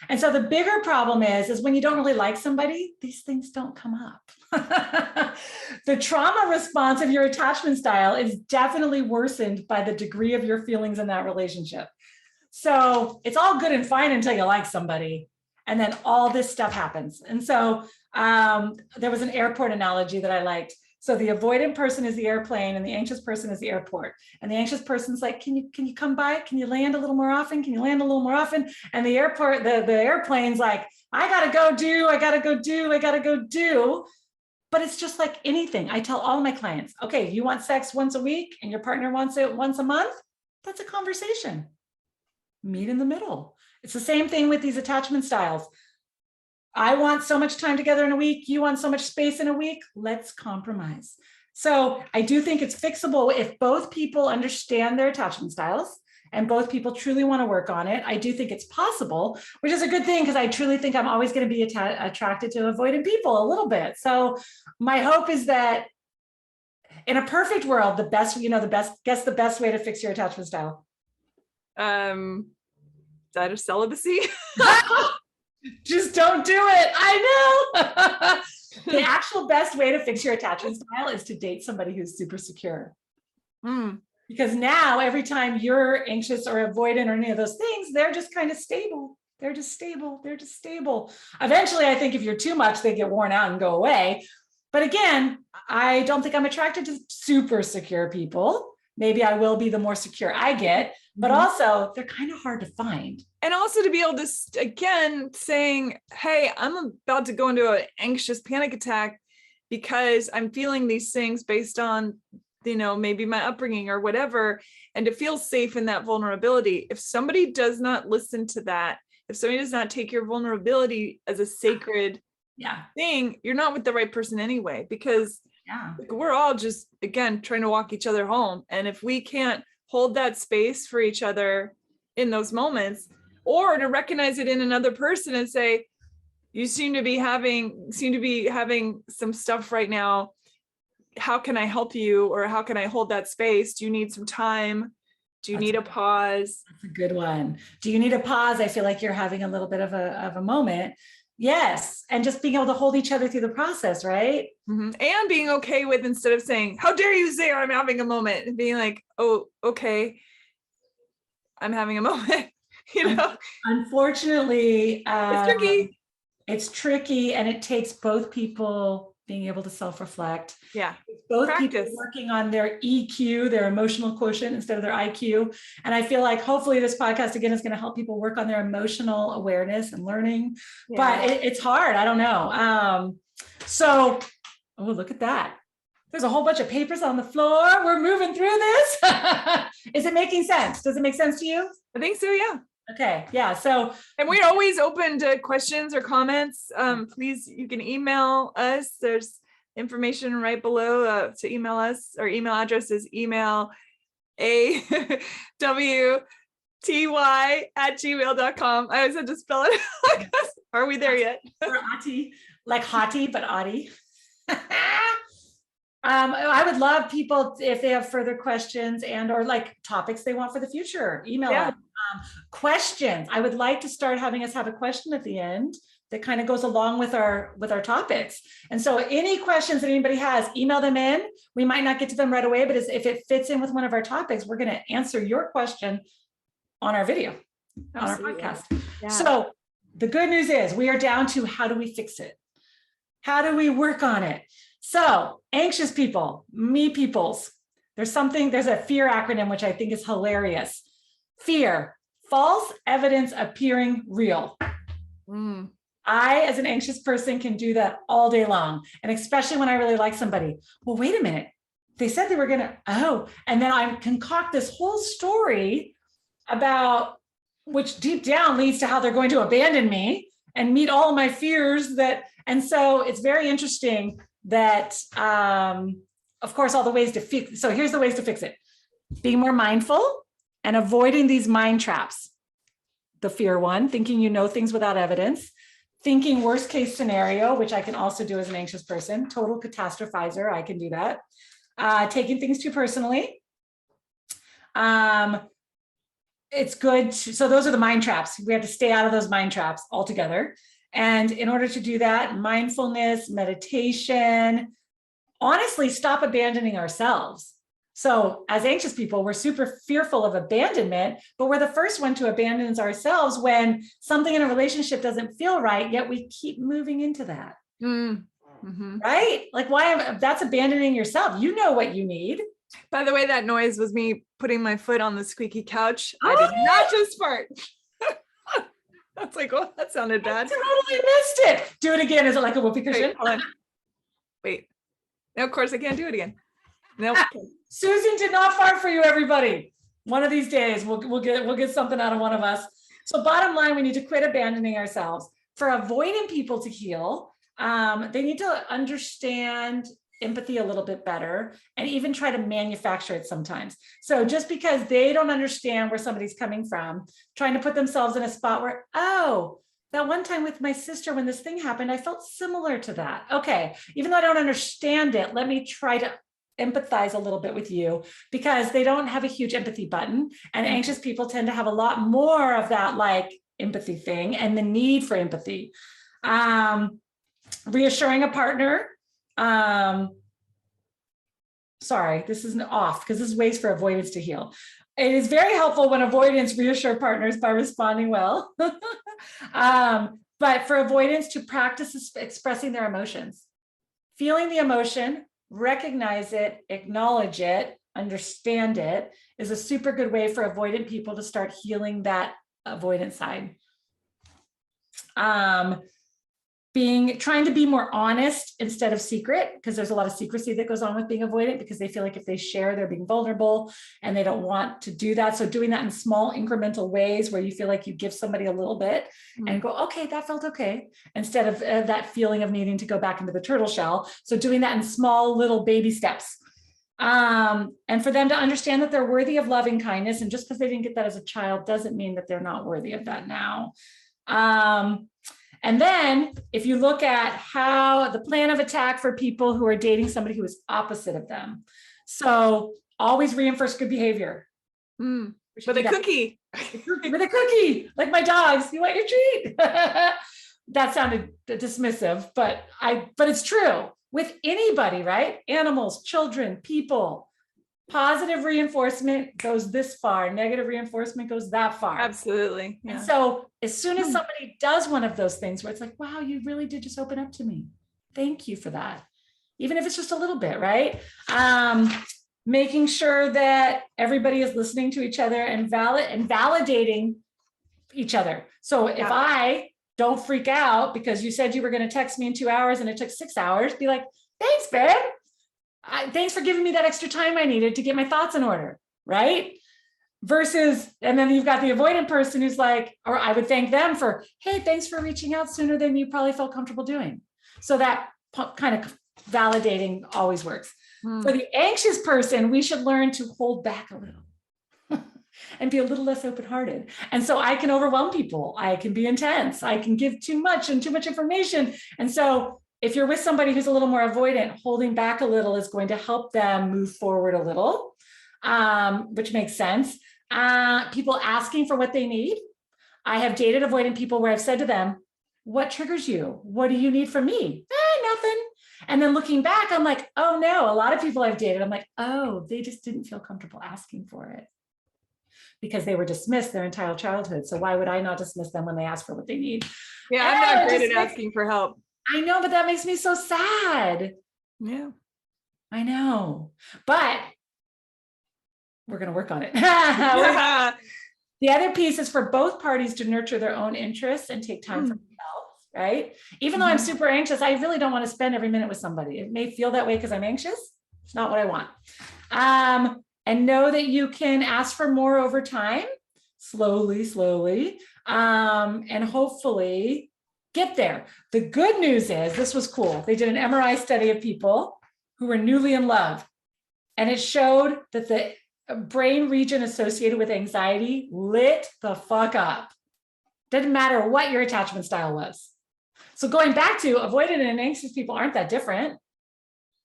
And so the bigger problem is when you don't really like somebody, these things don't come up. The trauma response of your attachment style is definitely worsened by the degree of your feelings in that relationship. So it's all good and fine until you like somebody, and then all this stuff happens. And so there was an airport analogy that I liked. So the avoidant person is the airplane and the anxious person is the airport. And the anxious person's like, can you come by? Can you land a little more often? Can you land a little more often? And the airplane's like, I gotta go do. But it's just like anything. I tell all my clients, okay, you want sex once a week and your partner wants it once a month? That's a conversation. Meet in the middle. It's the same thing with these attachment styles. I want so much time together in a week. You want so much space in a week. Let's compromise. So I do think it's fixable if both people understand their attachment styles and both people truly want to work on it. I do think it's possible, which is a good thing because I truly think I'm always going to be attracted to avoidant people a little bit. So my hope is that in a perfect world, guess the best way to fix your attachment style. Is that a celibacy? Just don't do it. I know. The actual best way to fix your attachment style is to date somebody who's super secure. Because now every time you're anxious or avoidant or any of those things, they're just kind of stable. They're just stable. Eventually, I think if you're too much, they get worn out and go away. But again, I don't think I'm attracted to super secure people. Maybe I will be the more secure I get, but also they're kind of hard to find. And also to be able to, again, saying, hey, I'm about to go into an anxious panic attack because I'm feeling these things based on, maybe my upbringing or whatever, and to feel safe in that vulnerability. If somebody does not listen to that, if somebody does not take your vulnerability as a sacred thing, you're not with the right person anyway, because we're all just, again, trying to walk each other home. And if we can't hold that space for each other in those moments, or to recognize it in another person and say, you seem to be having some stuff right now. How can I help you? Or how can I hold that space? Do you need some time? Do you need a pause? That's a good one. Do you need a pause? I feel like you're having a little bit of a moment. Yes. And just being able to hold each other through the process, right? And being okay with, instead of saying, how dare you say I'm having a moment, and being like, oh, okay, I'm having a moment. Unfortunately, it's tricky. It's tricky, and it takes both people being able to self-reflect. Yeah. Both Practice. people working on their EQ, their emotional quotient, instead of their IQ. And I feel like hopefully this podcast, again, is going to help people work on their emotional awareness and learning. But it's hard. I don't know. So, look at that. There's a whole bunch of papers on the floor. We're moving through this. Is it making sense? Does it make sense to you? I think so, yeah. Okay, yeah. So, and we're always open to questions or comments. Please, you can email us. There's information right below to email us. Our email address is emailawty@gmail.com. I always had to spell it. Are we there yet? Or Ati, like hottie, but Ati. I would love people, if they have further questions and or like topics they want for the future, email us. Questions. I would like to start having us have a question at the end that kind of goes along with our topics. And so any questions that anybody has, email them in. We might not get to them right away, but if it fits in with one of our topics, we're going to answer your question on our video, on our podcast. Yeah. So the good news is we are down to, how do we fix it? How do we work on it? So anxious people, me peoples, there's a fear acronym, which I think is hilarious. Fear, false evidence appearing real. I, as an anxious person, can do that all day long. And especially when I really like somebody. Well, wait a minute. They said they were going to, and then I concoct this whole story about, which deep down leads to how they're going to abandon me and meet all of my fears and so it's very interesting that, of course, all the ways to fix. So here's the ways to fix it. Being more mindful and avoiding these mind traps. The fear one, thinking you know things without evidence, thinking worst case scenario, which I can also do as an anxious person, total catastrophizer, I can do that. Taking things too personally. It's good so those are the mind traps. We have to stay out of those mind traps altogether. And in order to do that, mindfulness, meditation, honestly, stop abandoning ourselves. So as anxious people, we're super fearful of abandonment, but we're the first one to abandon ourselves when something in a relationship doesn't feel right, yet we keep moving into that. Mm-hmm. Right? Like that's abandoning yourself. You know what you need. By the way, that noise was me putting my foot on the squeaky couch. I did not just fart. That's like, oh, that sounded bad. I totally missed it. Do it again. Is it like a whoopee cushion? Wait, hold on. Wait. No, of course I can't do it again. Nope. Susan did not fart for you, everybody. One of these days we'll get something out of one of us. So bottom line, we need to quit abandoning ourselves. For avoidant people to heal, they need to understand empathy a little bit better and even try to manufacture it sometimes. So just because they don't understand where somebody's coming from, trying to put themselves in a spot where, that one time with my sister when this thing happened, I felt similar to that. Okay, even though I don't understand it, let me try to empathize a little bit with you, because they don't have a huge empathy button, and anxious people tend to have a lot more of that like empathy thing and the need for empathy. Reassuring a partner. Sorry, this isn't off because this is ways for avoidance to heal. It is very helpful when avoidants reassure partners by responding well. But for avoidance to practice expressing their emotions, feeling the emotion, recognize it, acknowledge it, understand it is a super good way for avoidant people to start healing that avoidant side. Trying to be more honest instead of secret, because there's a lot of secrecy that goes on with being avoidant, because they feel like if they share, they're being vulnerable and they don't want to do that. So doing that in small incremental ways where you feel like you give somebody a little bit and go, okay, that felt okay, instead of that feeling of needing to go back into the turtle shell. So doing that in small little baby steps. And for them to understand that they're worthy of loving kindness. And just because they didn't get that as a child doesn't mean that they're not worthy of that now. And then if you look at how the plan of attack for people who are dating somebody who is opposite of them. So always reinforce good behavior. With a cookie. With a cookie, like my dogs, you want your treat? That sounded dismissive, but it's true with anybody, right? Animals, children, people. Positive reinforcement goes this far. Negative reinforcement goes that far. Absolutely. Yeah. And so as soon as somebody does one of those things where it's like, wow, you really did just open up to me. Thank you for that. Even if it's just a little bit, right? Making sure that everybody is listening to each other and validating each other. So if I don't freak out because you said you were going to text me in 2 hours and it took 6 hours, be like, thanks, babe. Thanks for giving me that extra time I needed to get my thoughts in order, right? Versus, and then you've got the avoidant person who's like, or I would thank them for, hey, thanks for reaching out sooner than you probably felt comfortable doing. So that kind of validating always works. For the anxious person, we should learn to hold back a little and be a little less open-hearted. And so I can overwhelm people. I can be intense. I can give too much information. And so if you're with somebody who's a little more avoidant, holding back a little is going to help them move forward a little, which makes sense. People asking for what they need. I have dated avoidant people where I've said to them, what triggers you? What do you need from me? Nothing. And then looking back, I'm like, oh no, a lot of people I've dated, I'm like, oh, they just didn't feel comfortable asking for it because they were dismissed their entire childhood. So why would I not dismiss them when they ask for what they need? Yeah, I'm not great at asking for help. I know, but that makes me so sad. Yeah, I know, but we're going to work on it. The other piece is for both parties to nurture their own interests and take time for themselves, right? Even though I'm super anxious, I really don't want to spend every minute with somebody. It may feel that way because I'm anxious. It's not what I want. And know that you can ask for more over time, slowly, and hopefully get there. The good news is, this was cool. They did an MRI study of people who were newly in love, and it showed that the brain region associated with anxiety lit the fuck up. Didn't matter what your attachment style was. So going back to avoidant and anxious people aren't that different.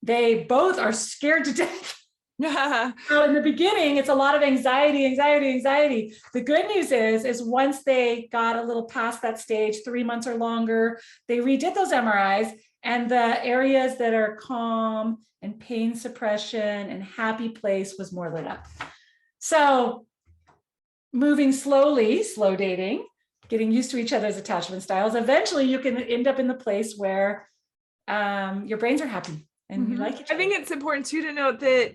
They both are scared to death. So in the beginning, it's a lot of anxiety. The good news is once they got a little past that stage, 3 months or longer, they redid those MRIs, and the areas that are calm and pain suppression and happy place was more lit up. So moving slowly, slow dating, getting used to each other's attachment styles, eventually you can end up in the place where your brains are happy and you like each other. I think it's important too to note that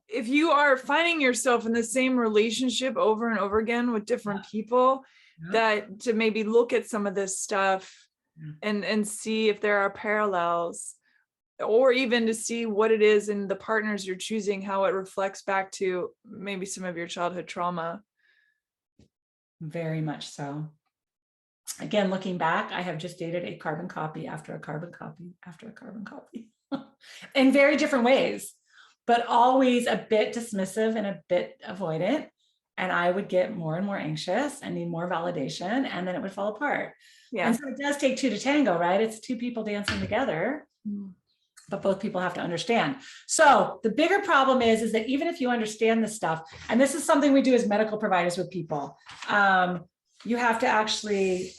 if you are finding yourself in the same relationship over and over again with different people, that to maybe look at some of this stuff and see if there are parallels, or even to see what it is in the partners you're choosing, how it reflects back to maybe some of your childhood trauma. Very much so. Again, looking back, I have just dated a carbon copy after a carbon copy after a carbon copy in very different ways, but always a bit dismissive and a bit avoidant. And I would get more and more anxious and need more validation, and then it would fall apart. Yeah. And so it does take two to tango, right? It's two people dancing together, but both people have to understand. So the bigger problem is that even if you understand this stuff, and this is something we do as medical providers with people, you have to actually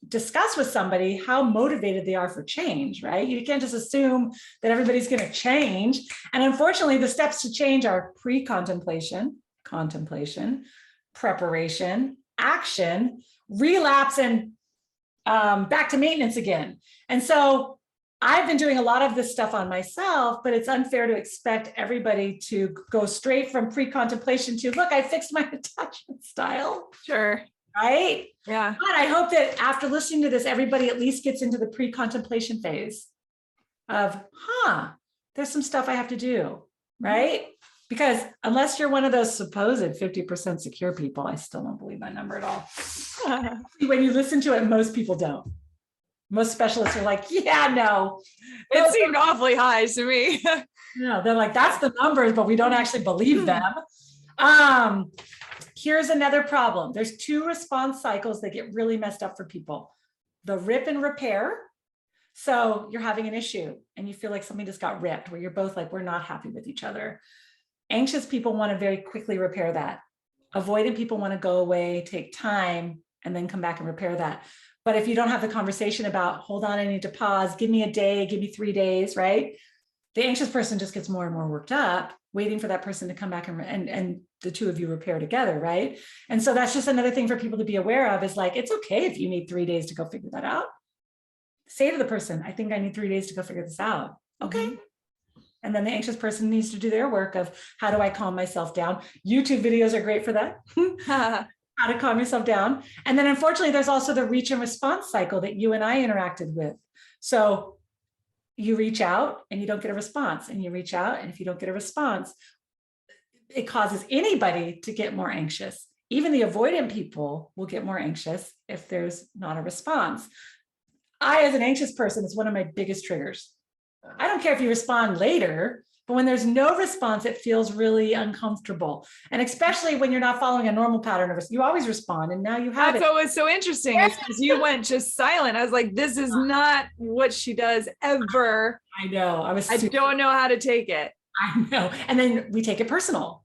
discuss with somebody how motivated they are for change, right? You can't just assume that everybody's going to change. And unfortunately, the steps to change are pre-contemplation, contemplation, preparation, action, relapse, and back to maintenance again. And so I've been doing a lot of this stuff on myself, but it's unfair to expect everybody to go straight from pre-contemplation to, look, I fixed my attachment style. Sure. Right? Yeah. But I hope that after listening to this, everybody at least gets into the pre-contemplation phase of, there's some stuff I have to do, right? Because unless you're one of those supposed 50% secure people, I still don't believe that number at all. When you listen to it, most people don't. Most specialists are like, yeah, no. It seemed awfully high to me. Yeah, they're like, that's the numbers, but we don't actually believe them. Here's another problem. There's two response cycles that get really messed up for people. The rip and repair. So you're having an issue and you feel like something just got ripped, where you're both like, we're not happy with each other. Anxious people want to very quickly repair that. Avoidant people want to go away, take time, and then come back and repair that. But if you don't have the conversation about, hold on, I need to pause, give me a day, give me 3 days, right? The anxious person just gets more and more worked up, waiting for that person to come back and the two of you repair together, right? And so that's just another thing for people to be aware of, is like, it's okay if you need 3 days to go figure that out. Say to the person, I think I need 3 days to go figure this out. Okay. And then the anxious person needs to do their work of, how do I calm myself down? YouTube videos are great for that. How to calm yourself down. And then unfortunately, there's also the reach and response cycle that you and I interacted with. So you reach out and you don't get a response, and you reach out, and if you don't get a response, it causes anybody to get more anxious. Even the avoidant people will get more anxious if there's not a response. I, as an anxious person, it's one of my biggest triggers. I don't care if you respond later, but when there's no response, it feels really uncomfortable. And especially when you're not following a normal pattern of, you always respond, and now you have it. That's always so interesting, because you went just silent. I was like, this is not what she does ever. I know. I don't know how to take it. I know. And then we take it personal.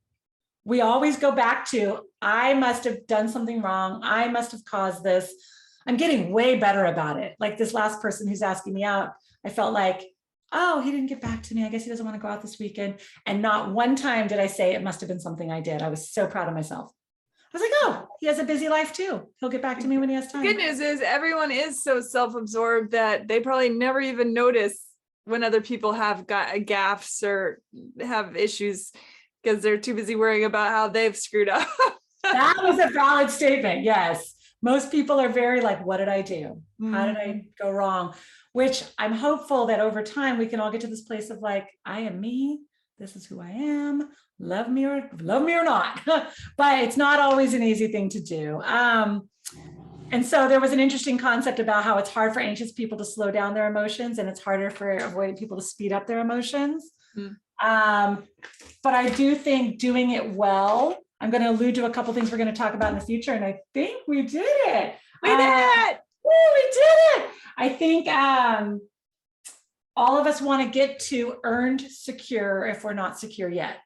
We always go back to, I must have done something wrong. I must have caused this. I'm getting way better about it. Like this last person who's asking me out, I felt like, oh, he didn't get back to me. I guess he doesn't want to go out this weekend. And not one time did I say it must have been something I did. I was so proud of myself. I was like, oh, he has a busy life too. He'll get back to me when he has time. Good news is everyone is so self-absorbed that they probably never even notice when other people have got gaffes or have issues, because they're too busy worrying about how they've screwed up. That was a valid statement. Yes. Most people are very like, what did I do? How did I go wrong? Which I'm hopeful that over time we can all get to this place of like, I am me. This is who I am. Love me or not. But it's not always an easy thing to do. And so there was an interesting concept about how it's hard for anxious people to slow down their emotions, and it's harder for avoidant people to speed up their emotions. But I do think doing it well, I'm going to allude to a couple things we're going to talk about in the future, and I think we did it. We did it. We did it. I think all of us want to get to earned secure if we're not secure yet.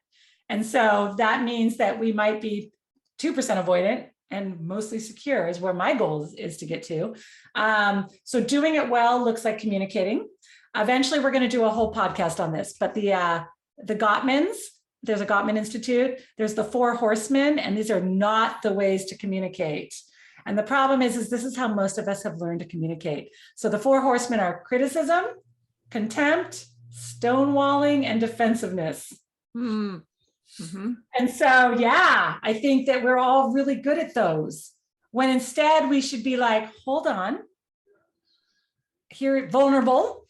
And so that means that we might be 2% avoidant and mostly secure is where my goal is to get to. So doing it well looks like communicating. Eventually, we're going to do a whole podcast on this, but the Gottmans, there's a Gottman Institute, there's the 4 Horsemen, and these are not the ways to communicate. And the problem is this is how most of us have learned to communicate. So the 4 Horsemen are criticism, contempt, stonewalling, and defensiveness. And so, yeah, I think that we're all really good at those, when instead we should be like, hold on, here, vulnerable,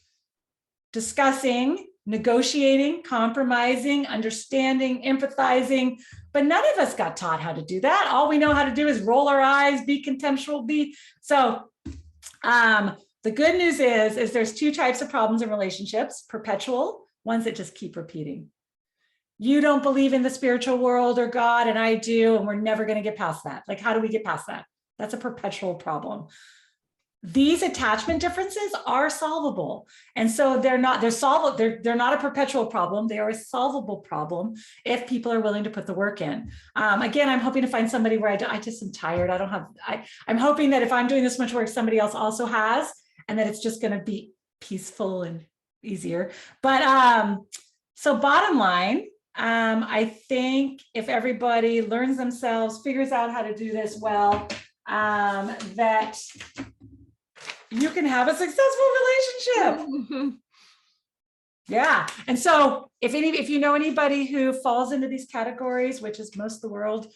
discussing, negotiating, compromising, understanding, empathizing, but none of us got taught how to do that. All we know how to do is roll our eyes, be contemptuous, so the good news is there's 2 types of problems in relationships: perpetual, ones that just keep repeating. You don't believe in the spiritual world or God, and I do, and we're never going to get past that. Like, how do we get past that? That's a perpetual problem. These attachment differences are solvable. And so they're not a perpetual problem. They are a solvable problem if people are willing to put the work in. Again, I'm hoping to find somebody where I just am tired. I'm hoping that if I'm doing this much work, somebody else also has, and that it's just going to be peaceful and easier. But so bottom line, I think if everybody learns themselves, figures out how to do this well, that you can have a successful relationship. Yeah. And so if you know anybody who falls into these categories, which is most of the world,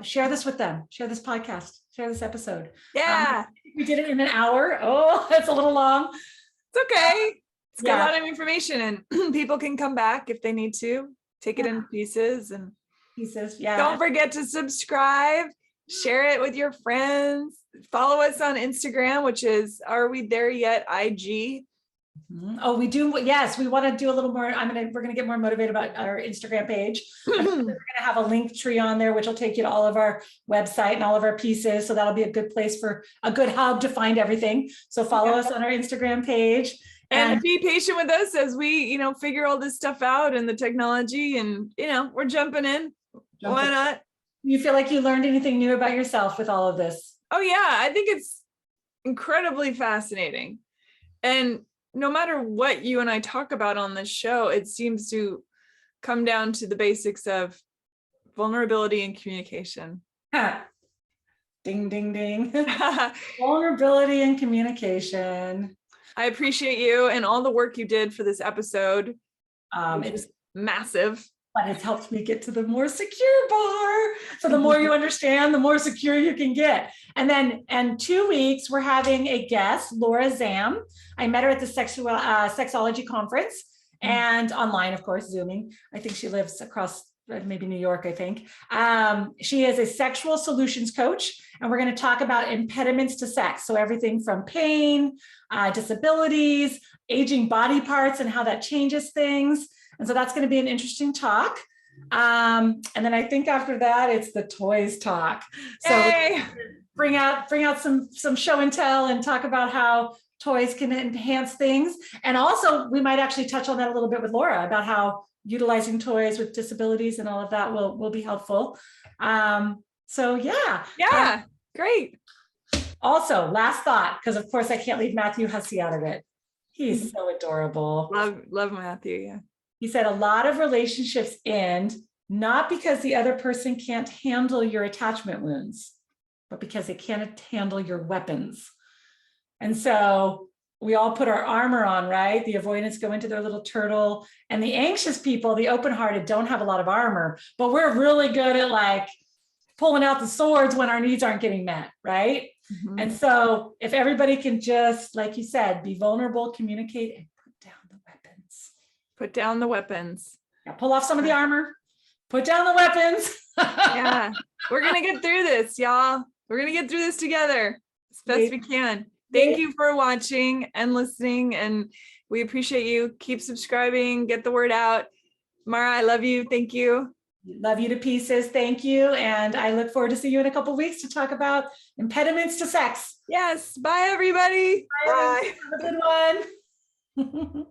share this with them. Share this podcast. Share this episode. Yeah. We did it in an hour. Oh, that's a little long. It's okay. It's got a lot of information, and people can come back if they need to. Take it in pieces. Yeah. Don't forget to subscribe. Share it with your friends. Follow us on Instagram, which is Are We There Yet IG. Oh, we do. Yes, we want to do a little more. We're going to get more motivated about our Instagram page. We're going to have a link tree on there, which will take you to all of our website and all of our pieces. So that'll be a good place for a good hub to find everything. So follow us on our Instagram page. And be patient with us as we, figure all this stuff out and the technology, and, we're jumping in. Why not? You feel like you learned anything new about yourself with all of this? Oh yeah, I think it's incredibly fascinating. And no matter what you and I talk about on this show, it seems to come down to the basics of vulnerability and communication. Ding, ding, ding. Vulnerability and communication. I appreciate you and all the work you did for this episode. It's massive. But it's helped me get to the more secure bar. So the more you understand, the more secure you can get. And then in 2 weeks, we're having a guest, Laura Zam. I met her at the sexuality conference, and online, of course, Zooming. I think she lives across maybe New York, I think. She is a sexual solutions coach, and we're going to talk about impediments to sex. So everything from pain, disabilities, aging body parts, and how that changes things. And so that's going to be an interesting talk. And then I think after that, it's the toys talk. So bring out some show and tell and talk about how toys can enhance things. And also we might actually touch on that a little bit with Laura about how utilizing toys with disabilities and all of that will be helpful. So yeah. Yeah, great. Also, last thought, because of course I can't leave Matthew Hussey out of it. He's so adorable. Love Matthew, yeah. He said a lot of relationships end not because the other person can't handle your attachment wounds, but because they can't handle your weapons. And so we all put our armor on, right? The avoidants go into their little turtle, and the anxious people, the open-hearted, don't have a lot of armor, but we're really good at like pulling out the swords when our needs aren't getting met, right? Mhm. And so if everybody can just, like you said, be vulnerable, communicate, and put down the weapons. Put down the weapons. Yeah, pull off some of the armor, put down the weapons. Yeah, we're gonna get through this, y'all. We're gonna get through this together as best we can. Thank you for watching and listening, and we appreciate you. Keep subscribing, get the word out. Mara, I love you. Thank you. Love you to pieces. Thank you. And I look forward to seeing you in a couple of weeks to talk about impediments to sex. Yes. Bye, everybody. Bye. Have a good one.